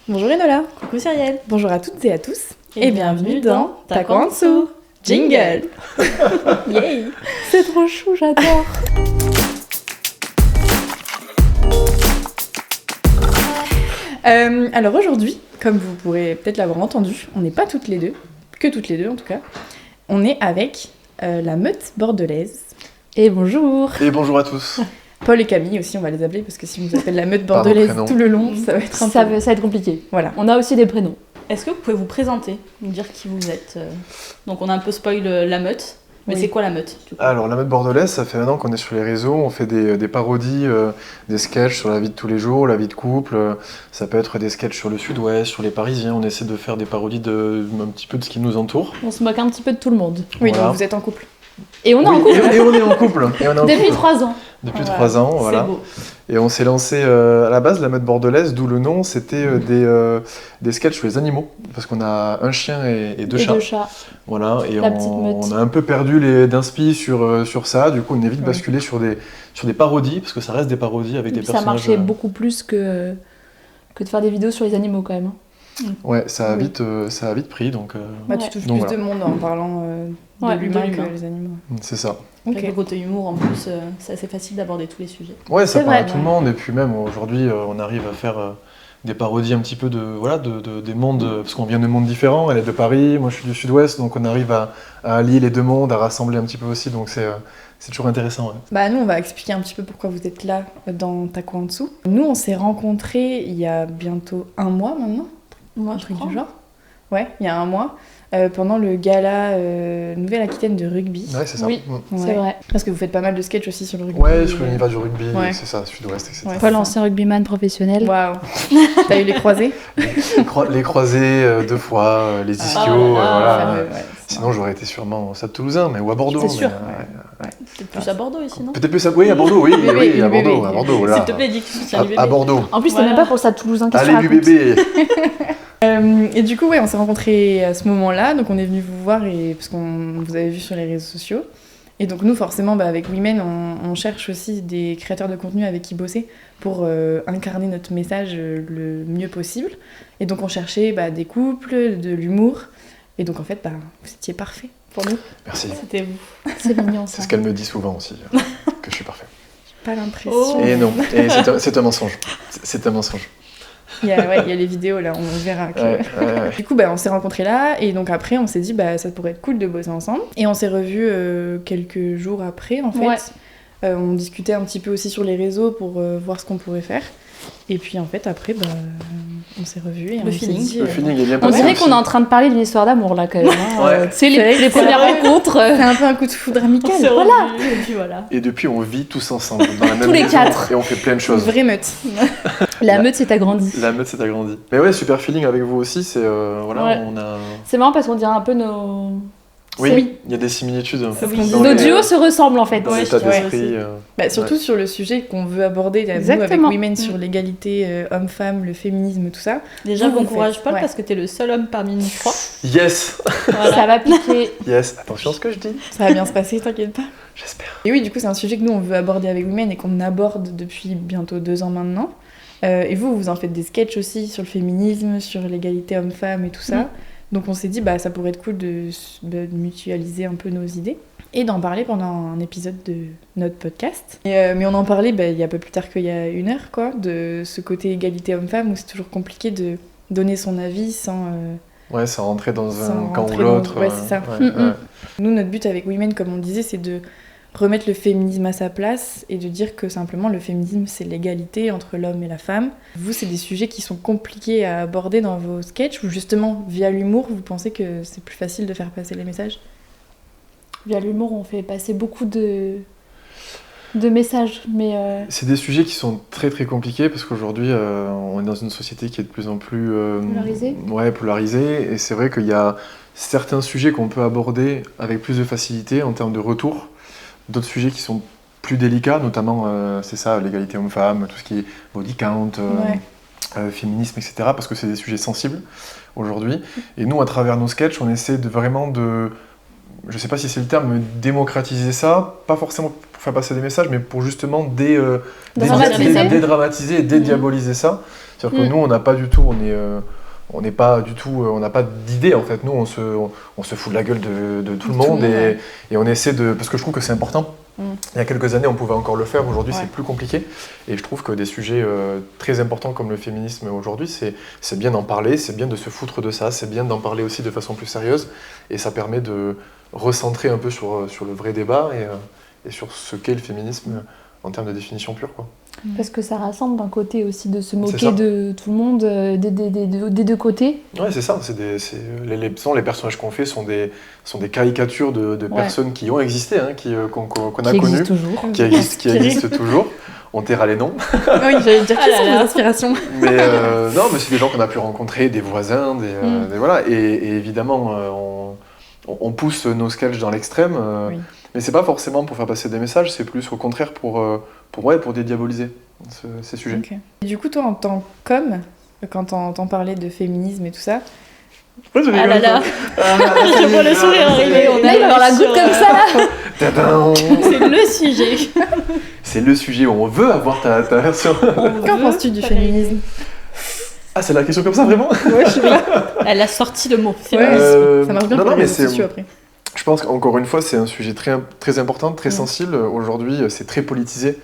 Bonjour Enola. Coucou Cyrielle. Bonjour à toutes et à tous. Et bienvenue dans Ta quoi en dessous. Jingle. Yay. C'est trop chou, j'adore. Alors aujourd'hui, comme vous pourrez peut-être l'avoir entendu, on n'est pas toutes les deux, que toutes les deux en tout cas. On est avec la meute bordelaise. Et bonjour. Et bonjour à tous. Paul et Camille aussi, on va les appeler parce que si on vous appelle la meute bordelaise tout le long, ça va être ça va être compliqué. Voilà. On a aussi des prénoms. Est-ce que vous pouvez vous présenter, nous dire qui vous êtes Donc on a un peu spoil la meute, mais c'est quoi la meute du coup Alors la meute bordelaise, ça fait un an qu'on est sur les réseaux, on fait des parodies, des sketchs sur la vie de tous les jours, la vie de couple, ça peut être des sketchs sur le sud-ouest, sur les Parisiens, on essaie de faire des parodies un petit peu de ce qui nous entoure. On se moque un petit peu de tout le monde. Oui, Voilà. donc vous êtes en couple. Et on est en couple. Et on est en couple. Depuis 3 ans. Depuis 3 ans, voilà. C'est beau. Et on s'est lancé à la base, la meute bordelaise, d'où le nom, c'était des sketchs sur les animaux, parce qu'on a un chien et deux chats. Voilà, et La petite meute. on a un peu perdu d'inspi sur ça, du coup on est vite basculé sur des parodies, parce que ça reste des parodies avec des personnages. Ça marchait beaucoup plus que de faire des vidéos sur les animaux quand même. Ouais, ça a vite pris, donc... Bah, tu touches Donc, plus voilà. de monde en parlant de l'humain que les animaux. C'est ça. Ok. Avec le côté humour en plus, c'est assez facile d'aborder tous les sujets. Ouais, ça C'est parle à vrai, tout le monde, et puis même aujourd'hui, on arrive à faire des parodies un petit peu des mondes, parce qu'on vient de mondes différents, elle est de Paris, moi je suis du sud-ouest, donc on arrive à allier les deux mondes, à rassembler un petit peu aussi, donc c'est toujours intéressant. Ouais. Bah nous on va expliquer un petit peu pourquoi vous êtes là dans Ta quoi en dessous. Nous on s'est rencontrés il y a bientôt 1 mois maintenant, Moi un truc du genre. Ouais, il y a 1 mois, pendant le gala Nouvelle-Aquitaine de rugby. Ouais, c'est ça. Oui. Mm. C'est vrai. Parce que vous faites pas mal de sketchs aussi sur le rugby. Ouais, sur l'univers du rugby, Ouais. c'est ça, sud-ouest, etc. Ouais. Paul, ancien rugbyman professionnel. Waouh. T'as eu les croisés? Les croisés 2 fois, les ischios, là là, voilà. fameux, ouais. Sinon j'aurais été sûrement au Stade Toulousain, mais ou à Bordeaux. C'est sûr. mais, Peut-être plus à Bordeaux ici, non Peut-être plus à... Oui, à Bordeaux, oui, UBB, à Bordeaux, UBB. à Bordeaux, là. S'il te plaît, dis que tu soutiens l'UBB. À Bordeaux. En plus, c'est Voilà. même pas pour le Stade Toulousain. Qu'est-ce que tu Allez, racontes l'UBB. Et du coup, ouais, on s'est rencontrés à ce moment-là, donc on est venu vous voir parce qu'on vous avait vu sur les réseaux sociaux. Et donc nous, forcément, avec Women, on cherche aussi des créateurs de contenu avec qui bosser pour incarner notre message le mieux possible. Et donc on cherchait des couples, de l'humour. Et donc en fait, vous étiez parfait pour nous. Merci. C'était vous. C'est mignon ça. C'est ce qu'elle me dit souvent aussi, que je suis parfait. Pas l'impression. Oh. Et non, et c'est un mensonge. C'est un mensonge. Il y a les vidéos là, on verra. Que... Ouais. Du coup, on s'est rencontrés là, et donc après, on s'est dit, ça pourrait être cool de bosser ensemble. Et on s'est revus quelques jours après, en fait. Ouais. On discutait un petit peu aussi sur les réseaux pour voir ce qu'on pourrait faire. Et puis en fait, après, on s'est revus et on s'est feeling. dit... Le feeling est bien On passé dirait aussi. qu'on est en train de parler d'une histoire d'amour là quand même. Hein. Ouais. Tu sais, C'est vrai les que c'est premières vrai. rencontres. C'est un peu un coup de foudre amical. Voilà. Et puis voilà. Et depuis, on vit tous ensemble, dans la même Tous les maison, 4. et on fait plein de Une choses. vraie meute. La meute s'est agrandie. La meute s'est agrandie. Mais ouais, super feeling avec vous aussi, c'est... voilà, Ouais. on a... C'est marrant parce qu'on dirait un peu nos... Oui, il y a des similitudes. Oui. Dans Nos les- duos se ressemblent en fait. Dans Ouais, l'état je dirais d'esprit. Surtout sur le sujet qu'on veut aborder, nous, avec Exactement. Women, sur l'égalité homme-femme, le féminisme, tout ça. Déjà, Vous bon courage, faites, Paul, ouais. parce que t'es le seul homme parmi nous 3. Yes. Ça va piquer. Yes. Attention à ce que je dis. Ça va bien se passer, t'inquiète pas. J'espère. Et oui, du coup, c'est un sujet que nous, on veut aborder avec Women et qu'on aborde depuis bientôt 2 ans maintenant. Et vous en faites des sketchs aussi sur le féminisme, sur l'égalité homme-femme et tout ça. Donc on s'est dit, ça pourrait être cool de mutualiser un peu nos idées et d'en parler pendant un épisode de notre podcast. Mais on en parlait il y a pas plus tard qu'il y a 1 heure, quoi, de ce côté égalité homme-femme où c'est toujours compliqué de donner son avis sans... Ouais, ça rentrait dans Sans un camp rentrer ou l'autre. Ouais, c'est ça. Ouais. Nous, notre but avec Women, comme on disait, c'est de remettre le féminisme à sa place et de dire que simplement le féminisme, c'est l'égalité entre l'homme et la femme. Vous, c'est des sujets qui sont compliqués à aborder dans vos sketchs ou justement, via l'humour, vous pensez que c'est plus facile de faire passer les messages? Via l'humour, on fait passer beaucoup de messages, mais C'est des sujets qui sont très très compliqués parce qu'aujourd'hui on est dans une société qui est de plus en plus Polarisée. Ouais, polarisée, et c'est vrai qu'il y a certains sujets qu'on peut aborder avec plus de facilité en termes de retour, d'autres sujets qui sont plus délicats, notamment c'est ça, l'égalité homme-femme, tout ce qui est body count, féminisme, etc. Parce que c'est des sujets sensibles aujourd'hui. Et nous, à travers nos sketchs, on essaie vraiment de, je sais pas si c'est le terme, mais démocratiser ça, pas forcément pour faire passer des messages, mais pour justement Dramatiser. dédramatiser et dédiaboliser ça. C'est-à-dire que nous, on n'a pas du tout, on n'est pas du tout, on n'a pas d'idée en fait. Nous, on se fout de la gueule de tout le monde et on essaie de, parce que je trouve que c'est important. Il y a quelques années, on pouvait encore le faire. Aujourd'hui, c'est plus compliqué. Et je trouve que des sujets très importants comme le féminisme aujourd'hui, c'est bien d'en parler, c'est bien de se foutre de ça, c'est bien d'en parler aussi de façon plus sérieuse. Et ça permet de recentrer un peu sur le vrai débat et sur ce qu'est le féminisme en termes de définition pure, quoi. Parce que ça rassemble d'un côté aussi de se moquer de tout le monde, des deux côtés. Ouais, c'est ça. Les personnages qu'on fait sont des caricatures de personnes qui ont existé, hein, qu'on a connues, qui existent toujours. On taira les noms. Oui, j'allais dire qui sont vos inspirations. Mais non, mais c'est des gens qu'on a pu rencontrer, des voisins, voilà. Et évidemment, on pousse nos sketchs dans l'extrême. Mais c'est pas forcément pour faire passer des messages, c'est plus au contraire pour dédiaboliser ces sujets. Okay. Et du coup, toi, en tant qu'homme, quand t'en parlais de féminisme et tout ça... Ah là là, je vois le sourire arriver, on a la goutte comme ça là. C'est le sujet. C'est le sujet où on veut avoir ta version. Qu'en penses-tu du féminisme ? Ah, c'est la question comme ça, vraiment ? Ouais, je sais pas. Elle a sorti le mot. Ça marche bien pour les réseaux sociaux après. Je pense qu'encore une fois, c'est un sujet très, très important, très sensible. Aujourd'hui, c'est très politisé,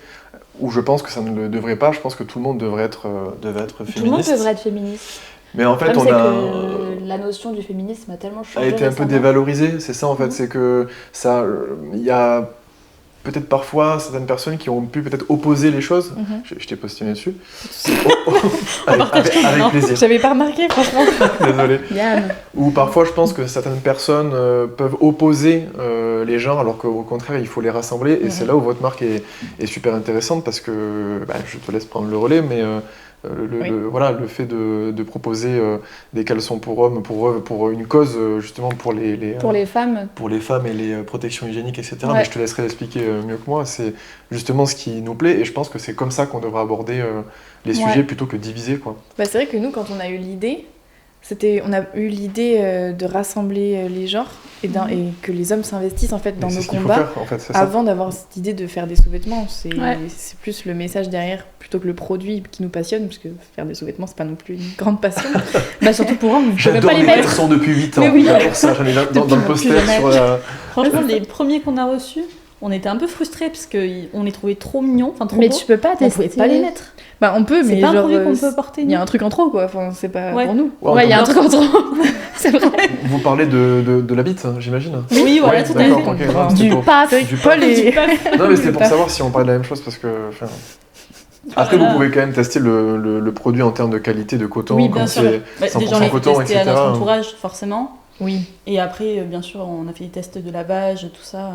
où je pense que ça ne le devrait pas. Je pense que tout le monde devrait être féministe. Tout le monde devrait être féministe. Mais en fait, que la notion du féminisme a tellement changé. A été un peu dévalorisée, c'est ça en fait. C'est que ça, il y a peut-être parfois certaines personnes qui ont pu peut-être opposer les choses. Je t'ai positionné dessus. Avec plaisir. J'avais pas remarqué, franchement. Désolé. Yann. Ou parfois, je pense que certaines personnes peuvent opposer les genres, alors qu'au contraire, il faut les rassembler. Et c'est là où votre marque est super intéressante, parce que je te laisse prendre le relais, mais le fait de proposer des caleçons pour hommes, pour une cause, justement pour les femmes. Pour les femmes et les protections hygiéniques, etc. Ouais. Mais je te laisserai l'expliquer mieux que moi. C'est justement ce qui nous plaît, et je pense que c'est comme ça qu'on devrait aborder les sujets plutôt que diviser, quoi. C'est vrai que nous, quand on a eu l'idée, on a eu l'idée de rassembler les genres et que les hommes s'investissent en fait dans nos combats avant d'avoir cette idée de faire des sous-vêtements. C'est plus le message derrière plutôt que le produit qui nous passionne, parce que faire des sous-vêtements, c'est pas non plus une grande passion. Surtout pour eux, vous pouvez pas les mettre. J'adore les depuis 8 ans. Pour ça, j'en ai dans le poster sur la... Franchement, les premiers qu'on a reçus, on était un peu frustrés parce qu'on les trouvait trop mignons, trop mais beaux. Tu peux pas tester. On pouvait pas les mettre. On peut, mais c'est pas un produit qu'on peut porter. Il y a un truc en trop, quoi. Enfin, c'est pas pour nous. Ouais, il y a un truc en trop. C'est vrai. Vous parlez de la bite, j'imagine. Oui, voilà, tout à fait. Du pâte. Du pâte. Non, mais c'était pour savoir si on parlait de la même chose, parce que... Après, vous pouvez quand même tester le produit en termes de qualité de coton, quand c'est 100% coton, etc. à notre entourage, forcément. Oui. Et après, bien sûr, on a fait des tests de lavage, tout ça.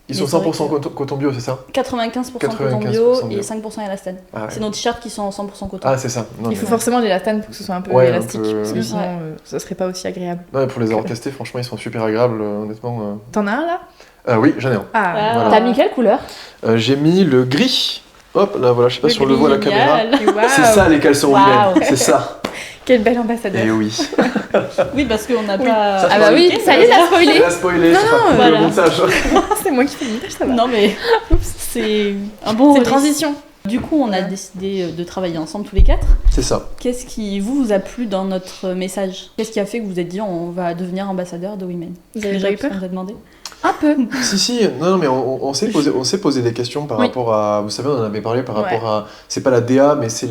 Ils sont 100% coton bio, c'est ça ? 95% coton bio et 5% élastane. C'est nos t-shirts qui sont en 100% coton. Ah, c'est ça. Il faut forcément l'élastane pour que ce soit un peu élastique, parce que sinon, ça serait pas aussi agréable. Non, pour les avoir testés, franchement, ils sont super agréables, honnêtement. T'en as un, là ? Oui, j'en ai un. Voilà. T'as mis quelle couleur ? J'ai mis le gris. Hop, là, voilà, je sais pas si on le voit à la caméra. Wow. C'est ça, les caleçons Women, c'est ça. Quel bel ambassadeur. Et oui. Oui, parce qu'on n'a pas... Ah bah oui, ça y est, t'as spoilé. Elle a spoilé, le montage. C'est moi qui fais le montage, ça va. Non, mais c'est un bon... C'est une transition. Du coup, on a décidé de travailler ensemble tous les 4. C'est ça. Qu'est-ce qui vous a plu dans notre message ? Qu'est-ce qui a fait que vous vous êtes dit on va devenir ambassadeur de Women ? Vous avez déjà eu peur ? On vous a demandé. Un peu. Si, non, mais on s'est posé des questions par rapport à... Vous savez, on en avait parlé par rapport à... C'est pas la DA, mais c'est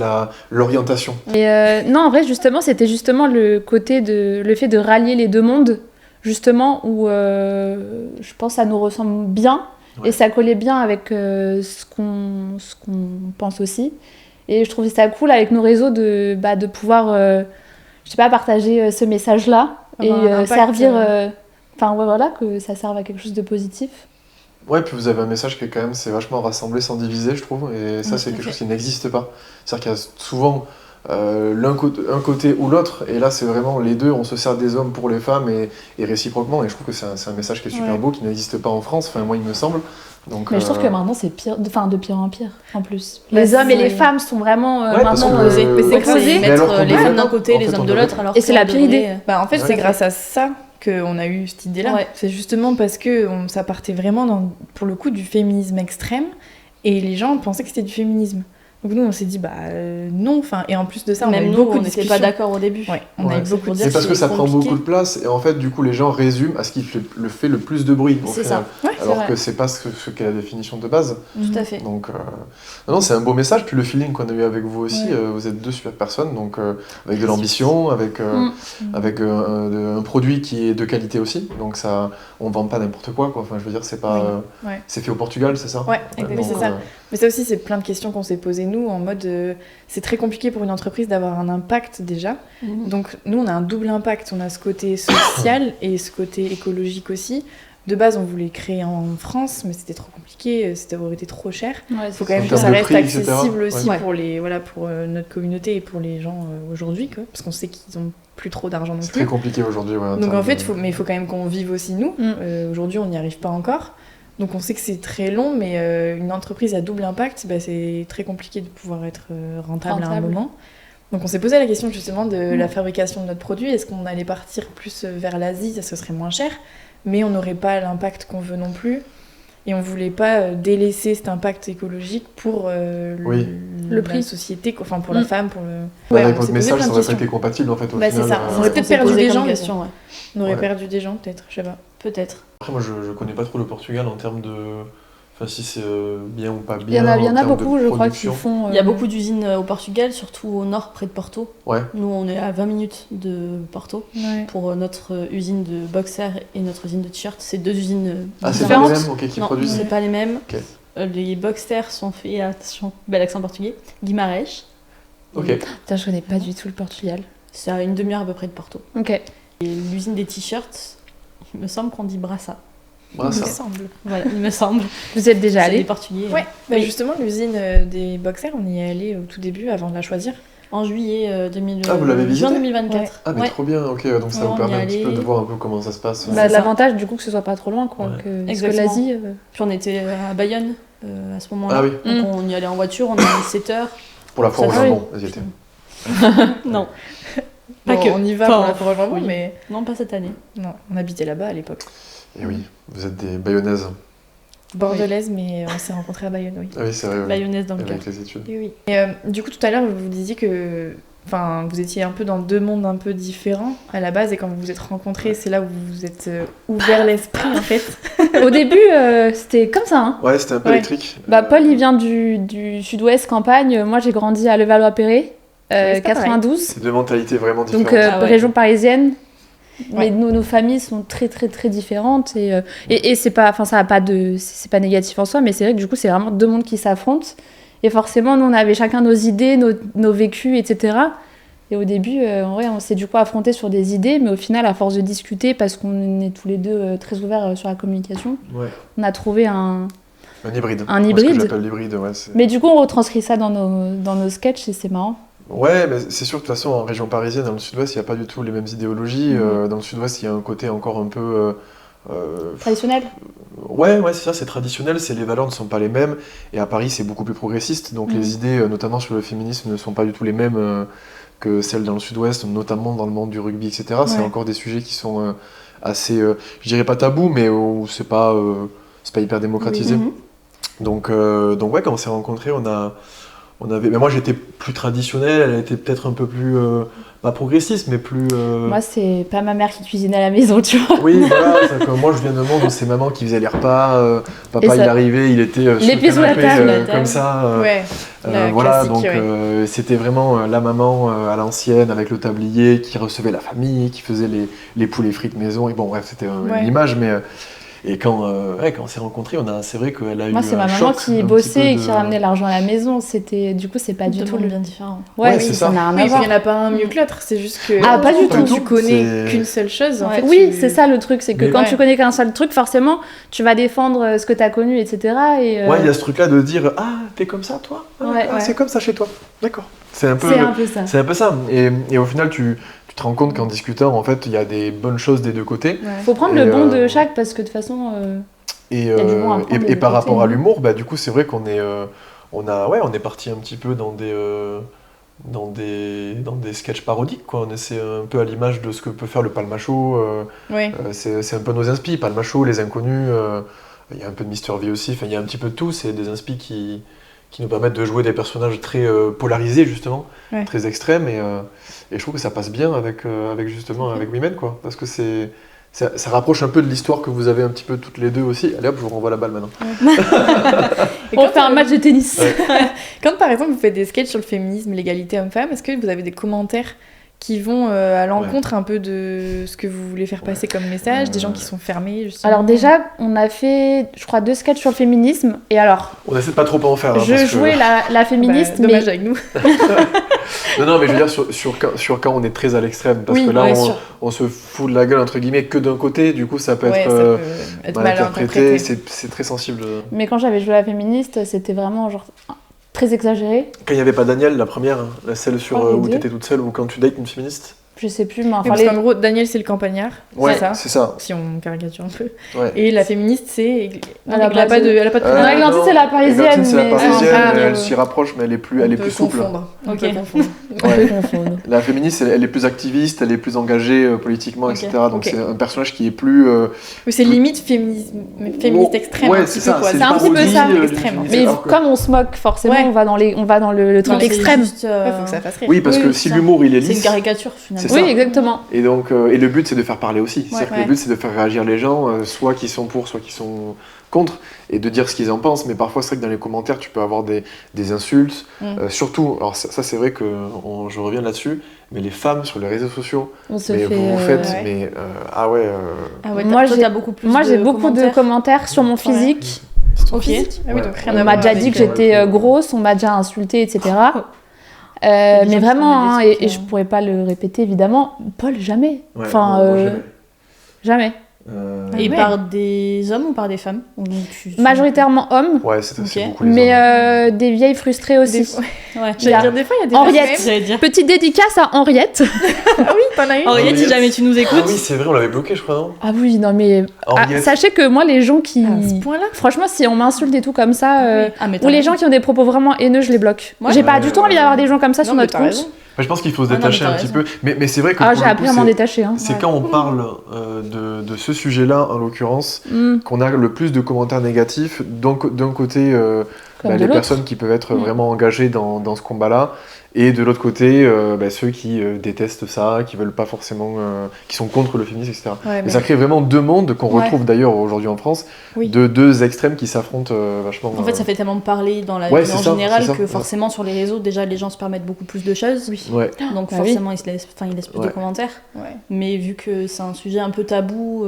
l'orientation. Et non, en vrai, c'était justement le fait de rallier les deux mondes, justement, où je pense que ça nous ressemble bien, et ça collait bien avec ce qu'on pense aussi. Et je trouvais ça cool avec nos réseaux de pouvoir, je sais pas, partager ce message-là, et servir... que ça serve à quelque chose de positif. Ouais, puis vous avez un message qui est quand même, c'est vachement rassembler sans diviser, je trouve, et ça, c'est quelque chose qui n'existe pas. C'est-à-dire qu'il y a souvent un côté ou l'autre, et là, c'est vraiment les deux, on se sert des hommes pour les femmes, et réciproquement, et je trouve que c'est un message qui est super beau, qui n'existe pas en France, enfin, moi, il me semble. Donc, mais je trouve que maintenant, c'est pire, de pire en pire, en plus. Les hommes et les femmes sont vraiment maintenant opposés. C'est opposés. Mettre les femmes d'un côté, les hommes de l'autre, alors et c'est la pire idée. En fait, c'est grâce à ça qu'on a eu cette idée-là. C'est justement parce que ça partait vraiment, pour le coup, du féminisme extrême, et les gens pensaient que c'était du féminisme. Donc nous, on s'est dit, non. Enfin, et en plus de ça, on a eu Même nous, beaucoup on de n'était discussions. pas d'accord au début. Ouais, on a eu beaucoup de dire C'est parce que ça c'est prend compliqué. beaucoup de place et en fait, du coup, les gens résument à ce qui fait le plus de bruit. Au C'est final. ça. Ouais, Alors vrai. que c'est pas ce qu'est la définition de base. Tout à fait. Donc, non, c'est un beau message. Puis le feeling qu'on a eu avec vous aussi, Ouais. vous êtes 2 super personnes, donc avec de l'ambition, avec un produit qui est de qualité aussi. Donc ça, on vend pas n'importe quoi. Enfin, je veux dire, c'est pas, Ouais. c'est fait au Portugal, c'est ça? Ouais, exactement, donc, c'est ça. Mais ça aussi, c'est plein de questions qu'on s'est posées, nous, en mode c'est très compliqué pour une entreprise d'avoir un impact déjà. Mhm. Donc, nous, on a un double impact. On a ce côté social et ce côté écologique aussi. De base, on voulait créer en France, mais c'était trop compliqué, ça aurait été trop cher. Ouais, Il faut c'est quand même En que ça termes de reste prix, etc. accessible aussi Ouais. pour notre communauté et pour les gens aujourd'hui, quoi. Parce qu'on sait qu'ils ont plus trop d'argent non c'est plus. très compliqué aujourd'hui. Ouais, Donc termes en fait, de- il faut quand même qu'on vive aussi nous. Aujourd'hui, on n'y arrive pas encore. Donc on sait que c'est très long, mais une entreprise à double impact, c'est très compliqué de pouvoir être rentable à un Rentable. moment. Donc on s'est posé la question justement de la fabrication de notre produit. Est-ce qu'on allait partir plus vers l'Asie, ça serait moins cher, mais on n'aurait pas l'impact qu'on veut non plus. Et on voulait pas délaisser cet impact écologique pour Oui. Le la prix. société, enfin pour la femme, pour le... Avec on votre s'est posé message, plein ça de aurait pas questions. été compatible en fait au Bah, final. c'est ça. euh, On aurait peut-être On s'est perdu posé des comme gens, question, ouais. On aurait Ouais. perdu des gens peut-être, je sais pas. Peut-être. Après, moi, je connais pas trop le Portugal en termes de. Enfin, si c'est bien ou pas Il y bien. en a, il y en a termes de beaucoup, je crois, qui production. font. Il y a beaucoup d'usines au Portugal, surtout au nord, près de Porto. Ouais. Nous, on est à 20 minutes de Porto. Ouais. Pour notre usine de boxers et notre usine de t-shirts, c'est 2 usines Ah, c'est pas différentes. les mêmes qui Non, produisent. c'est pas les mêmes. Ok. Les boxers sont faits, attention, bel accent portugais, Guimarães. Ok. Putain, je connais pas du tout le Portugal. C'est à une demi-heure à peu près de Porto. Ok. Et l'usine des t-shirts, il me semble qu'on dit Brassa. Voilà, Il me ça. semble. Voilà, il me semble. Vous êtes déjà C'est des allé? Portugais. Ouais, bah Oui. justement, l'usine des boxers, on y est allé au tout début avant de la choisir. En juillet Ah, vous l'avez visité juin 2024. Ah, mais Ouais. trop bien, ok, donc ça Ouais, vous on permet y un petit peu allait. de voir un peu comment ça se passe. Bah, ça. l'avantage du coup que ce soit pas trop loin quoi. Ouais. Parce que Exactement. l'Asie. Puis on était à Bayonne à ce moment-là. Ah oui, Donc on y allait en voiture, on a mis 7 heures. pour la foire au Ça, jambon, vas-y, était. Non. Pas Bon, que. on y va Enfin, pour la forêt jambon, oui. mais Non, pas cette année. non, on habitait là-bas à l'époque. Et oui, vous êtes des bayonnaises. Bordelaise, mais on s'est rencontrés à Bayonne, oui. Ah oui, c'est vrai, oui. Bayonnaise dans le cœur. Avec les études. Et oui. Et du coup, tout à l'heure, vous disiez que vous étiez un peu dans 2 mondes un peu différents à la base, et quand vous vous êtes rencontrés, c'est là où vous vous êtes ouvert l'esprit, en fait. Au début, c'était comme ça. Hein. Ouais, c'était un peu Ouais. électrique. Bah, Paul, il vient du sud-ouest campagne. Moi, j'ai grandi à Levallois-Perret, Ouais, c'est pas 92. C'est 2 mentalités vraiment différentes. Donc, Ah ouais. région parisienne. Ouais. Mais nos familles sont très très très différentes et c'est pas, enfin ça a pas de, c'est pas négatif en soi, mais c'est vrai que du coup c'est vraiment 2 mondes qui s'affrontent et forcément nous on avait chacun nos idées, nos vécus, etc. Et au début, en vrai, on s'est du coup affrontés sur des idées, mais au final, à force de discuter, parce qu'on est tous les deux très ouverts sur la communication, Ouais. on a trouvé un hybride. Un Moi, ce hybride. que j'appelle l'hybride, ouais. Mais du coup, on retranscrit ça dans nos sketchs et c'est marrant. Ouais, mais c'est sûr que de toute façon, en région parisienne, dans le sud-ouest, il n'y a pas du tout les mêmes idéologies. Dans le sud-ouest, il y a un côté encore un peu. Traditionnel. Ouais, c'est ça, c'est traditionnel, les valeurs ne sont pas les mêmes. Et à Paris, c'est beaucoup plus progressiste. Donc les idées, notamment sur le féminisme, ne sont pas du tout les mêmes que celles dans le sud-ouest, notamment dans le monde du rugby, etc. C'est Ouais. encore des sujets qui sont assez, je dirais pas tabous, mais où c'est pas hyper démocratisé. Mhm. Donc ouais, quand on s'est rencontrés, on avait. Mais moi, j'étais plus traditionnelle, elle était peut-être un peu plus. Pas progressiste, mais plus. Moi, c'est pas ma mère qui cuisine à la maison, tu vois. Oui, voilà, c'est comme moi je viens d'un monde où c'est maman qui faisait les repas, papa Et ça- il arrivait, il était sur Les le pieds sous la canapé, table. comme ça. Ouais, la Voilà, classique, donc ouais. c'était vraiment la maman à l'ancienne avec le tablier qui recevait la famille, qui faisait les poulets frites maison. Et bon, bref, c'était Ouais. une image, mais. Et quand on s'est rencontrés, c'est vrai qu'elle a eu. Moi, c'est ma un maman choc, un qui petit bossait peu et de- qui ramenait l'argent à la maison. Du coup, c'est pas du Deux tout mondes le. bien différent. Ouais, oui, c'est ça ça. n'a rien Oui, à il voir. n'y en a pas un mieux que l'autre, c'est juste que Ah, pas du quand tout. tu connais C'est- qu'une seule chose, en Ouais. fait. Oui, tu- c'est ça le truc, c'est que Mais- quand Ouais. tu connais qu'un seul truc, forcément, tu vas défendre ce que tu as connu, etc. Et, Ouais, il y a ce truc-là de dire ah, t'es comme ça toi Ah, Ouais, ah, ouais. c'est comme ça chez toi. D'accord. C'est un peu. c'est un peu ça. C'est un peu ça. Et au final, tu te rends compte qu'en discutant, en fait, il y a des bonnes choses des deux côtés. Ouais. Faut prendre Et, le bon de chaque parce que de toute façon. Et, y a du bon à prendre des et deux par côtés, rapport à hein. l'humour, bah, du coup, c'est vrai qu'on est, on est parti un petit peu dans des sketchs parodiques, quoi. On essaie un peu à l'image de ce que peut faire le Palmacho. Ouais. C'est un peu nos inspi, Palmacho, Les Inconnus. Il y a un peu de Mister V aussi. Enfin, il y a un petit peu de tout. C'est des inspi qui qui nous permettent de jouer des personnages très polarisés, justement, Ouais. très extrêmes, et je trouve que ça passe bien avec Women, quoi, parce que ça rapproche un peu de l'histoire que vous avez un petit peu toutes les deux aussi. Allez hop, je vous renvoie la balle maintenant. Et On quand, fait un match de tennis. Ouais. quand par exemple vous faites des sketchs sur le féminisme, l'égalité homme-femme, est-ce que vous avez des commentaires qui vont à l'encontre un peu de ce que vous voulez faire passer comme message, des gens qui sont fermés justement. Alors déjà, on a fait, je crois, 2 sketchs sur le féminisme. Et alors, On essaie de pas trop en faire. Hein, je parce que- jouais la féministe, Bah, dommage mais avec nous. Non, mais je veux dire, sur quand on est très à l'extrême, parce Oui, que là, ouais, on se fout de la gueule, entre guillemets, que d'un côté, du coup, ça peut Ouais, être, ça peut être mal mal interprété, interprété. c'est très sensible. mais quand j'avais joué la féministe, c'était vraiment genre très exagéré. Quand il n'y avait pas Daniel, la première, celle sur Oh, mon où Dieu. t'étais toute seule, ou quand tu dates une féministe. Je sais plus, mais Oui, enfin parce les... qu'en gros, Daniel c'est le campagnard, Ouais, c'est ça, c'est ça. si on caricature un peu. Ouais. Et la féministe c'est... Elle a Elle a pas de- elle a pas de Euh, prénom. Églantine, c'est la parisienne, Églantine, c'est la mais- parisienne, Ah, elle s'y rapproche, mais elle est plus On peut souple. confondre. On Ok. peut confondre. On Ouais. peut confondre. La féministe, elle est plus activiste, elle est plus engagée politiquement, Ok. etc. Donc Ok. c'est un personnage qui est plus. Oui, c'est limite féministe extrême. Ouais, un c'est petit peu, ça. quoi. C'est C'est un une petit peu parodie, ça. d'une Extrême, en féministe, Mais alors que- comme on se moque, forcément, Ouais. on va dans le truc Non, c'est extrême. juste, Ouais, faut que ça fasse rire. Oui, parce Oui, que oui, si ça. l'humour il est C'est une lisse. caricature finalement. C'est Oui, ça. exactement. Et donc, et le but c'est de faire parler aussi. C'est-à-dire que Ouais. le but c'est de faire réagir les gens, soit qui sont pour, soit qui sont contre, et de dire ce qu'ils en pensent. Mais parfois c'est vrai que dans les commentaires tu peux avoir des insultes. Surtout, alors ça c'est vrai que je reviens là-dessus, mais les femmes sur les réseaux sociaux, On se mais fait. vous faites, ouais. mais ah ouais, Ah ouais, Moi, toi, j'ai- t'as beaucoup plus Moi, de j'ai beaucoup de commentaires sur mon physique. Au Ok. physique. Ah oui, Ouais. donc rien On à m'a voir déjà dit avec, que j'étais grosse, on m'a déjà insultée, etc. des gens Mais qui vraiment, font hein, des et trucs, je pourrais pas le répéter évidemment, Paul, jamais. Ouais, Enfin, moi, jamais. jamais. Et Ouais. par des hommes ou par des femmes Ou Majoritairement hommes, Ouais, c'est Ok. beaucoup les mais hommes. des vieilles frustrées aussi. Ouais. J'allais Il y a dire des fois, il y a des Henriette. mecs même- J'allais dire. Petite dédicace à Henriette. Ah oui, t'en as une. Henriette, si jamais tu nous Ah écoutes. oui, c'est vrai, on l'avait bloqué, je crois, non Ah oui, non mais... Henriette. sachez que moi, les gens qui... À ce point-là. Franchement, si on m'insulte et tout comme ça, Ah, mais ou les gens qui ont des propos vraiment haineux, je les bloque. Ouais. J'ai pas du tout envie d'avoir des gens comme ça Non, sur mais notre t'as compte. raison. Je pense qu'il faut se Ah non, mais détacher t'as un petit raison. peu. Mais c'est vrai que Ah, pour j'ai le appris coup, à m'en c'est- détacher. Hein. c'est quand on parle de ce sujet-là, en l'occurrence, qu'on a le plus de commentaires négatifs. Donc, d'un côté, Comme de les l'autre. personnes qui peuvent être Mm. vraiment engagées dans ce combat-là, et de l'autre côté, ceux qui détestent ça, qui veulent pas forcément, qui sont contre le féminisme, etc. Ouais, Et mais- ça crée vraiment deux mondes qu'on Ouais. retrouve d'ailleurs aujourd'hui en France, Oui. de deux extrêmes qui s'affrontent vachement. En fait, ça fait tellement parler dans la Ouais, vie c'est en ça, général c'est ça, que ouais. forcément sur les réseaux, déjà les gens se permettent beaucoup plus de choses. Ouais. Donc Bah forcément, ils laissent plus Ouais. de commentaires. Ouais. Mais vu que c'est un sujet un peu tabou,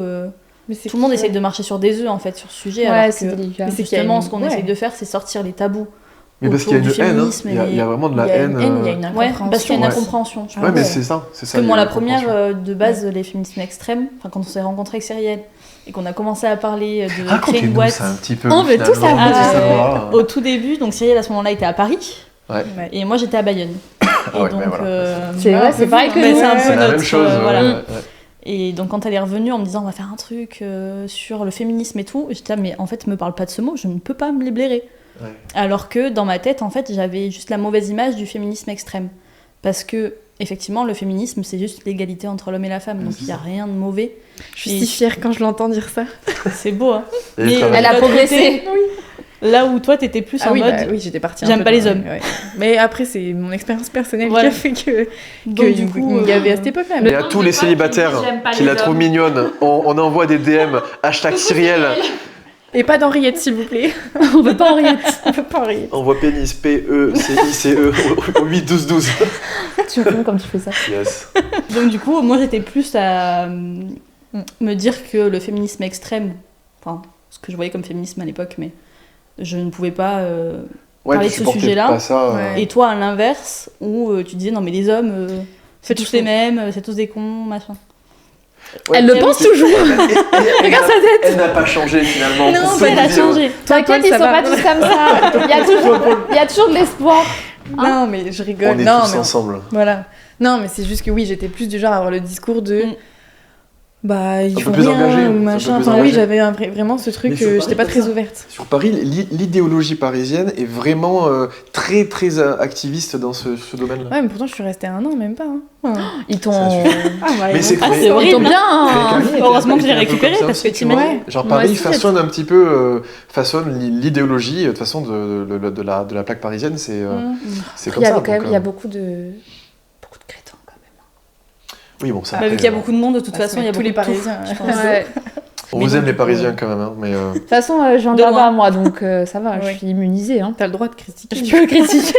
Mais c'est tout le monde ouais. essaye de marcher sur des œufs en fait sur ce sujet. Ouais, alors c'est que délicat. Mais c'est qu'il y a justement, une- ce qu'on ouais. essaye de faire, c'est sortir les tabous. Mais parce qu'il y a une autour du haine, hein. féminisme Il y a vraiment de la Il y a haine. une haine, il y a une Ouais, incompréhension. parce qu'il y a une Ouais. incompréhension. je Ouais, pense. mais ouais. c'est ça. Parce que il y moi, a la une première, compréhension. de base, les féminismes extrêmes, enfin, quand on s'est rencontrés avec Cyrielle et qu'on a commencé à parler de créer une Racontez-nous boîte. ça un petit peu. On veut tout finalement, savoir. on veut tout savoir. Au tout début, donc Cyrielle à ce moment-là était à Paris Ouais. et moi j'étais à Bayonne. Et ouais, donc, ben voilà. C'est ouais, c'est pareil que Mais nous. c'est un peu C'est la même notre, chose. voilà. ouais. Et donc quand elle est revenue en me disant on va faire un truc sur le féminisme et tout, j'étais là mais en fait me parle pas de ce mot, je ne peux pas me les blairer. Ouais. Alors que dans ma tête en fait j'avais juste la mauvaise image du féminisme extrême. Parce que effectivement le féminisme c'est juste l'égalité entre l'homme et la femme, donc il n'y a rien de mauvais. Je suis si fière quand je l'entends dire ça. C'est beau hein. Et Mais ça va. Elle a de l'autre progressé. côté, Là où toi t'étais plus Ah en oui, mode bah oui, j'étais partie. un j'aime peu pas dans- les hommes. ouais. Mais après, c'est mon expérience personnelle Voilà. qui a fait que donc qu'il du coup y avait à cette époque-là. Et Mais... à tous les célibataires qui la trouvent mignonne, on envoie des DM #Cyrielle. Et pas d'Henriette, s'il vous plaît. On veut pas Henriette. On peut pas Henriette. Envoie pénis PECICE au 8 12 12. Tu fais comme tu fais ça. Yes. Donc du coup, moi j'étais plus à me dire que le féminisme extrême, enfin ce que je voyais comme féminisme à l'époque, mais je ne pouvais pas. Ouais, Parler tu de ce supportais sujet-là. pas ça. Ouais. Et toi à l'inverse, où tu disais non mais les hommes, c'est tous les mêmes, c'est tous des cons, machin. Ouais. Elle le pense toujours. Regarde sa tête. Elle n'a pas changé finalement. Non, pour tout elle a vous dire. changé. T'inquiète, Paul, ils ça sont va. pas tous comme ça. Il y a toujours de l'espoir. Non, mais je rigole. On est non, tous mais ensemble. voilà. Non, mais c'est juste que oui, j'étais plus du genre à avoir le discours de. Mm. Bah, ils peu font plus rien, engagé, un peu machin. plus Enfin, oui, engagé. j'avais vraiment ce truc, Mais sur Paris, j'étais pas pas très ça. ouverte. Sur Paris, l'idéologie parisienne est vraiment très très activiste dans ce domaine-là. Ouais, mais pourtant, je suis restée 1 an, même pas. Hein. Enfin, Ils t'ont. Ça suffit. Mais c'est Ah, mais- c'est horrible. Ils t'ont bien. hein. Mais Camille Heureusement que était je l'ai un peu récupéré, comme ça parce que aussi, tu vois. m'as- Genre Moi Paris aussi, façonne un petit peu l'idéologie de toute façon de la plaque parisienne, c'est mm. comme Il y ça. avait quand même, donc, il y a beaucoup de crétins quand même. Oui, bon, ça. Bah, vu après, qu'il y a beaucoup de monde, de toute Ah, façon, il y a tous beaucoup les de tout, Parisiens. je pense. Ouais. on Mais vous aime donc, les Parisiens quand même, hein, mais De toute façon, je viens de De là-bas, loin. moi, donc ça va, je Ouais. suis immunisée. Hein. T'as le droit de critiquer. Je peux le critiquer.